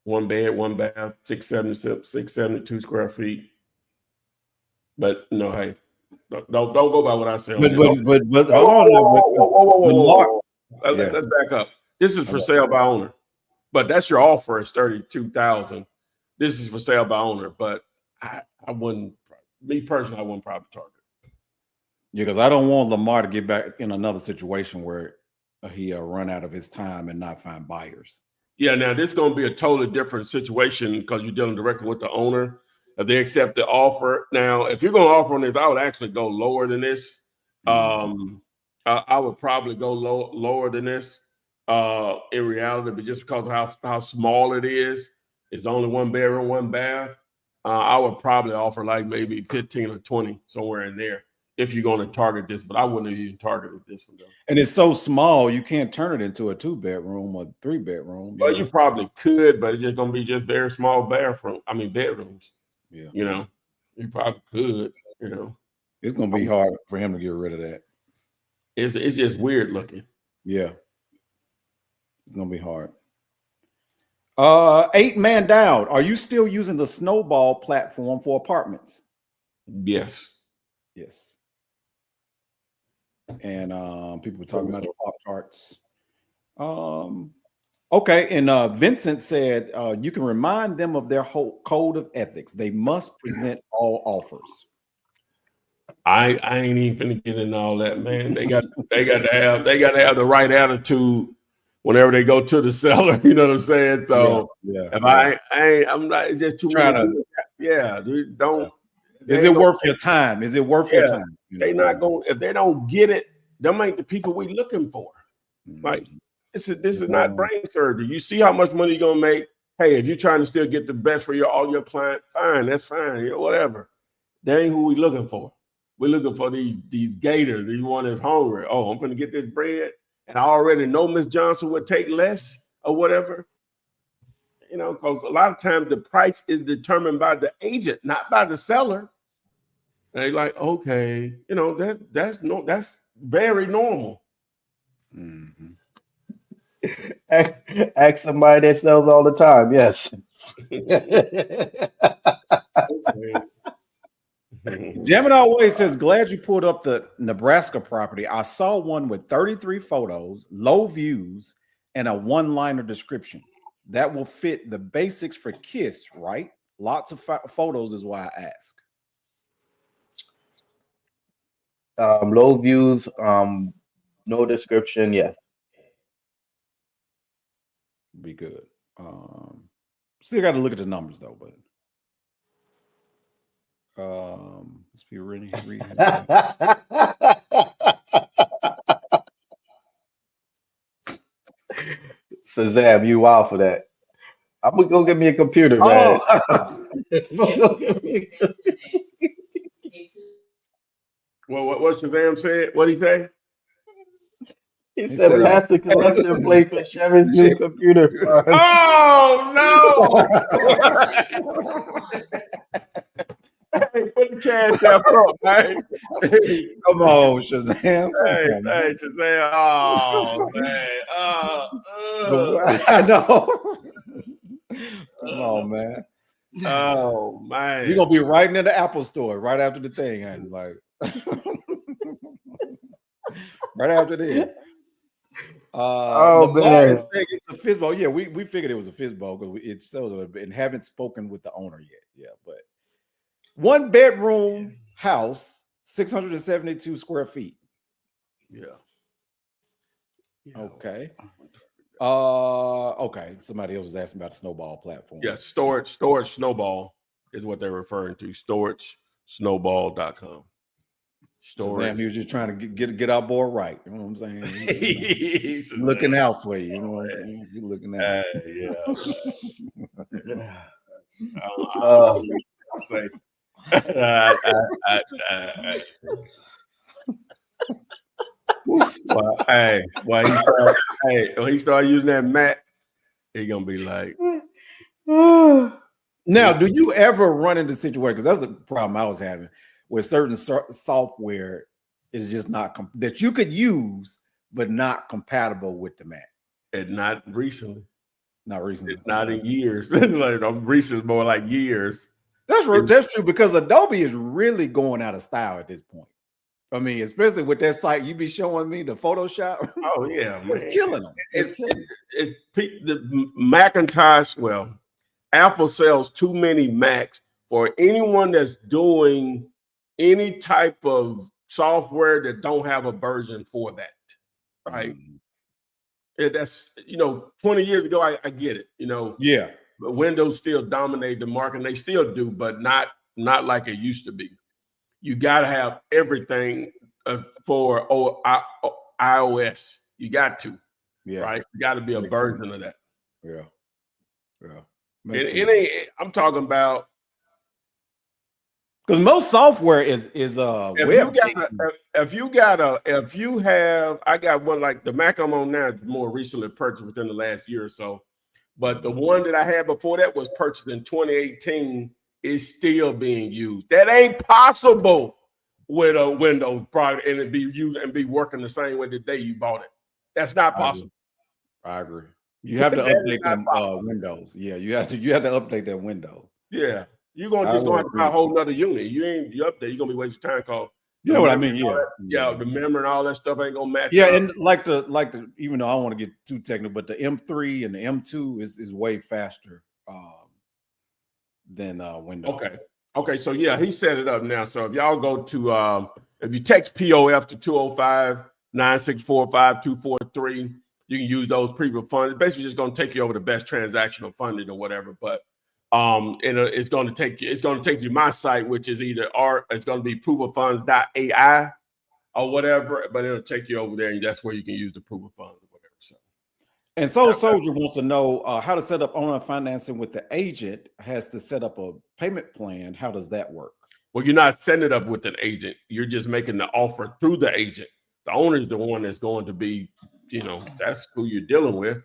Speaker 2: One bed, one bath, 672 square feet. But no, hey, don't go by what I say.
Speaker 3: But
Speaker 2: Let's back up. This is for sale by owner, but that's your offer is 32,000. This is for sale by owner, but I wouldn't. Me personally, I wouldn't probably target.
Speaker 3: Yeah, because I don't want Lamar to get back in another situation where he run out of his time and not find buyers.
Speaker 2: Yeah, now this is going to be a totally different situation because you're dealing directly with the owner. If they accept the offer, now if you're going to offer on this, I would actually go lower than this. I would probably go lower than this in reality, but just because of how small it is, it's only one bedroom, one bath. I would probably offer like maybe 15 or 20 somewhere in there. If you're going to target this, but I wouldn't have even targeted this one though.
Speaker 3: And it's so small, you can't turn it into a 2-bedroom or 3-bedroom.
Speaker 2: Well, you probably could, but it's just going to be just very small bedrooms.
Speaker 3: Yeah.
Speaker 2: You know, you probably could, you know.
Speaker 3: It's going to be hard for him to get rid of that.
Speaker 2: It's just weird looking.
Speaker 3: Yeah. It's going to be hard. 8-man down. Are you still using the Snowball platform for apartments?
Speaker 2: Yes.
Speaker 3: Yes. And people were talking about the pop charts. Okay, and Vincent said you can remind them of their whole code of ethics. They must present all offers.
Speaker 2: I ain't even finna get into all that, man. They got to have the right attitude whenever they go to the seller. You know what I'm saying? So I'm not. It's just too many. Dude, don't.
Speaker 3: Is it worth your time? Is it worth your time?
Speaker 2: They not going. If they don't get it, them ain't the people we looking for. Like this is not brain surgery. You see how much money you're gonna make. Hey, if you're trying to still get the best for all your clients, fine, that's fine. Whatever. That ain't who we looking for. We're looking for these gators. These one that's hungry. Oh, I'm gonna get this bread, and I already know Miss Johnson would take less or whatever. You know, because a lot of times the price is determined by the agent, not by the seller. And they're like, okay, you know, that's very normal.
Speaker 4: Mm-hmm. Ask somebody that sells all the time. Yes.
Speaker 3: Jammin always says, glad you pulled up the Nebraska property. I saw one with 33 photos, low views, and a one-liner description. That will fit the basics for KISS, right? Lots of photos is why I ask.
Speaker 4: Low views, no description. Yes.
Speaker 3: Be good. Still got to look at the numbers though, but let's be reading.
Speaker 4: Shazam, you wild for that. I'm gonna go get me a computer, man.
Speaker 2: Well, what Shazam said? What'd he say?
Speaker 4: He
Speaker 3: He
Speaker 4: said,
Speaker 3: said,
Speaker 4: "Pass the collection plate for Chevy's new computer fund."
Speaker 2: Oh no! Hey, put the cash app up, man. Hey,
Speaker 3: come on, Shazam. Come
Speaker 2: hey,
Speaker 3: on, man.
Speaker 2: hey, Shazam. Oh man.
Speaker 3: I know. Come on, man.
Speaker 2: Oh
Speaker 3: You're
Speaker 2: man.
Speaker 3: gonna be right in the Apple store right after the thing, and like right after this.
Speaker 4: Oh
Speaker 3: Lamar
Speaker 4: man.
Speaker 3: is saying it's a Fizbo. Yeah, we figured it was a Fizbo because it's so and haven't spoken with the owner yet. Yeah, but 1-bedroom house, 672 square feet.
Speaker 2: Yeah.
Speaker 3: Okay. Okay. Somebody else was asking about the snowball platform.
Speaker 2: Yeah, storage snowball is what they're referring to. StorageSnowball.com.
Speaker 3: Shazam, he was just trying to get our boy right. You know what I'm saying? He's
Speaker 2: Shazam.
Speaker 3: looking out for you. You know what I'm saying? He's looking out.
Speaker 2: Yeah.
Speaker 4: Uh,
Speaker 2: I'll say. Well, hey, when he start using that Mac, he gonna be like,
Speaker 3: Now, do you ever run into situation? Because that's the problem I was having with certain software is just not that you could use, but not compatible with the Mac.
Speaker 2: and not recently,
Speaker 3: Not recently.
Speaker 2: not in years. Like recent, more like years.
Speaker 3: That's true because Adobe is really going out of style at this point. I mean, especially with that site you be showing me, the Photoshop.
Speaker 2: Oh yeah, man.
Speaker 3: It's killing them.
Speaker 2: The Macintosh. Well, Apple sells too many Macs for anyone that's doing any type of software that don't have a version for that, right? That's 20 years ago, I get it.
Speaker 3: Yeah.
Speaker 2: But Windows still dominate the market, and they still do, but not like it used to be. You got to have everything for iOS. You got to, right? You got to be a version of that.
Speaker 3: Yeah.
Speaker 2: I'm talking about
Speaker 3: because most software is web.
Speaker 2: I got one like the Mac I'm on now is more recently purchased within the last year or so, but the one that I had before that was purchased in 2018 is still being used. That ain't possible with a Windows product and it be used and be working the same way the day you bought it. That's not possible.
Speaker 3: I agree. You have to update them Windows. Yeah, you have to update that window.
Speaker 2: Yeah. You're gonna have to buy a whole nother unit. You update, you're gonna be wasting time called.
Speaker 3: You know what I mean?
Speaker 2: Yeah, the memory and all that stuff ain't gonna match.
Speaker 3: Yeah, and like the even though I don't want to get too technical, but the M3 and the M2 is way faster than Windows.
Speaker 2: Okay, so yeah, he set it up now. So if y'all go to if you text POF to 205-964-5243, you can use those preview funds. It's basically just gonna take you over the best transactional funding or whatever, but and it's going to take you to my site, which is either it's going to be proofoffunds.ai or whatever, but it'll take you over there, and that's where you can use the proof of funds or whatever. So,
Speaker 3: and Soldier wants to know how to set up online financing with the agent. Has to set up a payment plan. How does that work?
Speaker 2: Well, you're not setting it up with an agent. You're just making the offer through the agent. The owner is the one that's going to be, that's who you're dealing with.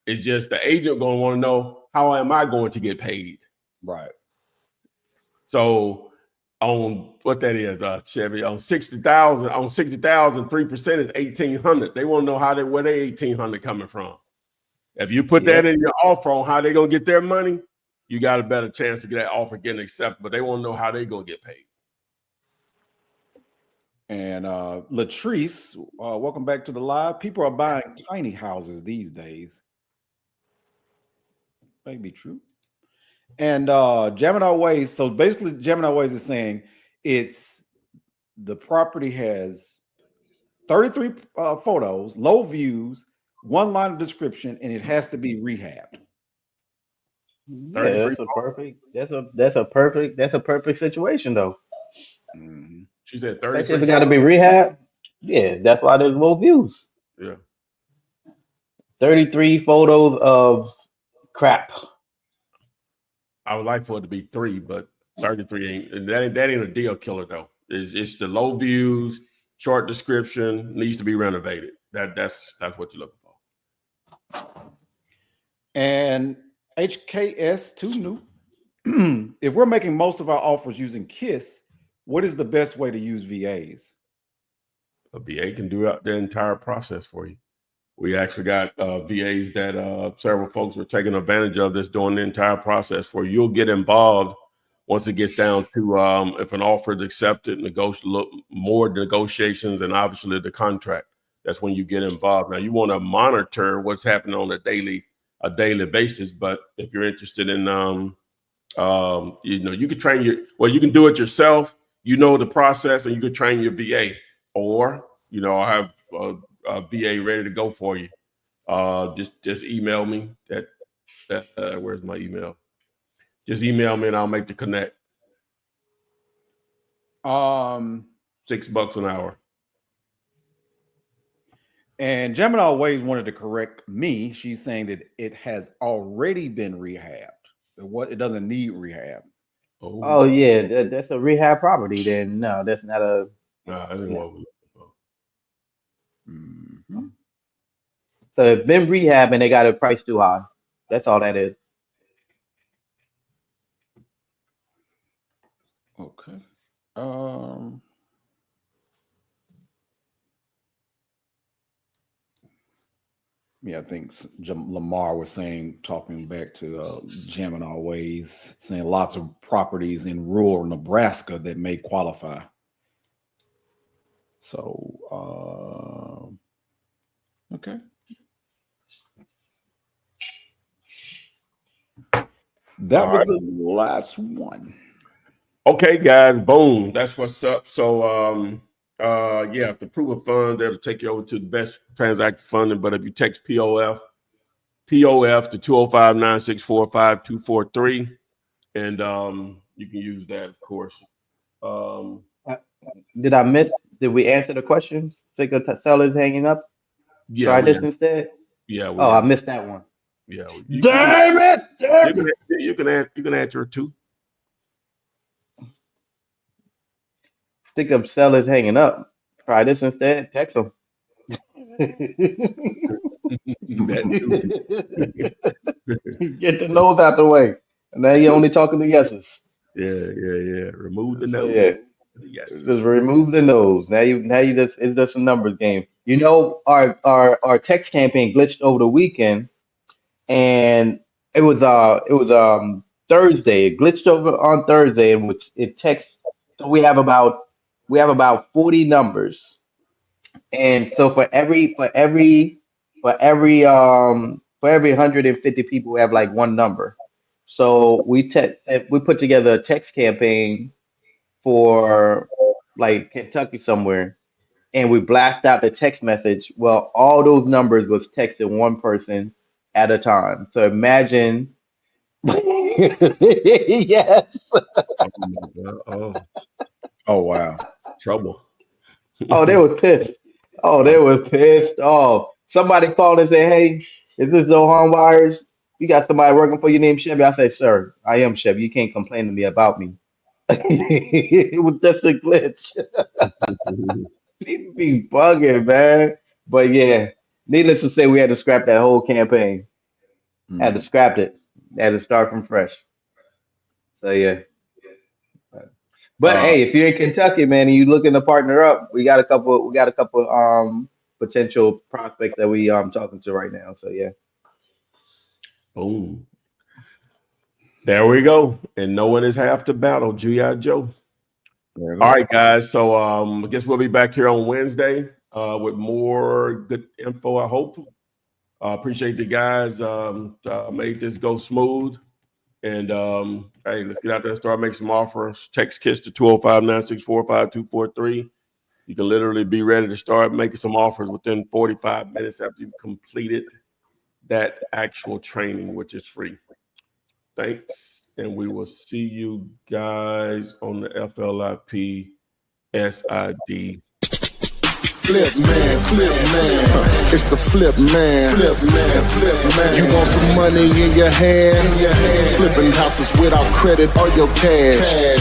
Speaker 2: It's just the agent going to want to know, how am I going to get paid?
Speaker 3: Right.
Speaker 2: So on what that is, Chevy, on 60,000, 3% is 1,800. They want to know where they 1,800 coming from. If you put that in your offer on how they're going to get their money, you got a better chance to get that offer getting accepted, but they want to know how they're going to get paid.
Speaker 3: And Latrice, welcome back to the live. People are buying tiny houses these days. May be true. And Gemini Ways. So basically, Gemini Ways is saying the property has 33 photos, low views, one line of description, and it has to be rehabbed.
Speaker 4: Yeah, that's a perfect situation though.
Speaker 3: Mm-hmm.
Speaker 2: She said 33.
Speaker 4: If it got to be rehabbed, yeah, that's why there's low views.
Speaker 2: Yeah.
Speaker 4: 33 photos of crap.
Speaker 2: I would like for it to be 3, but 33 ain't. That ain't a deal killer though. It's the low views, short description, needs to be renovated. That's what you're looking for.
Speaker 3: And HKS2 new. If we're making most of our offers using KISS, what is the best way to use VAs?
Speaker 2: A VA can do the entire process for you. We actually got VAs that several folks are taking advantage of that's doing the entire process for you. You'll get involved once it gets down to if an offer is accepted, more negotiations, and obviously the contract. That's when you get involved. Now you want to monitor what's happening on a daily basis, but if you're interested in you can train you can do it yourself, the process, and you can train your VA, or I have a VA ready to go for you. Just email me where's my email? Just email me and I'll make the connect. $6 an hour.
Speaker 3: And Gemini Ways wanted to correct me. She's saying that it has already been rehabbed. It doesn't need rehab.
Speaker 4: Oh yeah, that's a rehab property. Then no, that's not a.
Speaker 2: Nah, I didn't want to.
Speaker 3: Mm-hmm.
Speaker 4: So it's been rehab and they got it priced too high. That's all that is.
Speaker 3: Okay. Yeah, I think Lamar was talking back to Gemini Ways, saying lots of properties in rural Nebraska that may qualify. So, okay. That was the last one.
Speaker 2: Okay, guys, boom. That's what's up. So, the proof of fund, that'll take you over to the best transaction funding. But if you text POF to 205-964-5243, and you can use that, of course.
Speaker 4: Did we answer the question? Sick of sellers hanging up?
Speaker 2: Yeah.
Speaker 4: Try this instead?
Speaker 2: Yeah.
Speaker 4: I missed that one.
Speaker 2: Yeah.
Speaker 4: Damn it!
Speaker 2: You can answer it too.
Speaker 4: Sick of sellers hanging up. Try this instead. Text them. Get the no's out the way. And now you're only talking to yeses.
Speaker 2: Yeah. Remove the no's.
Speaker 4: Yeah.
Speaker 2: Yes.
Speaker 4: Just remove the no's. Now you just it's just a numbers game. Our text campaign glitched over the weekend, and it was Thursday. It glitched over on Thursday, in which it texts. So we have about 40 numbers, and so for every 150 people, we have like one number. So we put together a text campaign for like Kentucky somewhere, and we blast out the text message. Well, all those numbers was texted one person at a time. So imagine. Yes.
Speaker 3: Oh wow.
Speaker 2: Trouble.
Speaker 4: Oh, they were pissed. Oh, somebody called and said, "Hey, is this Zohan Wires? You got somebody working for you named Chevy?" I said, "Sir, I am Chevy. You can't complain to me about me." It was just a glitch. People be bugging, man. But yeah, needless to say, we had to scrap that whole campaign. Had to scrap it. Had to start from fresh. So yeah. But hey, if you're in Kentucky, man, and you're looking to partner up, we got a couple potential prospects that we talking to right now. So yeah.
Speaker 2: Boom. There we go. And no one is half the battle, G.I. Joe. All right, guys. So I guess we'll be back here on Wednesday with more good info, I hope. Appreciate the guys. Made this go smooth. And hey, let's get out there and start making some offers. Text KISS to 205-964-5243. You can literally be ready to start making some offers within 45 minutes after you've completed that actual training, which is free. Thanks. And we will see you guys on the FLIP SID.
Speaker 1: Flip man. It's the flip man. You want some money in your hand? Flipping houses without credit or your cash. Yeah.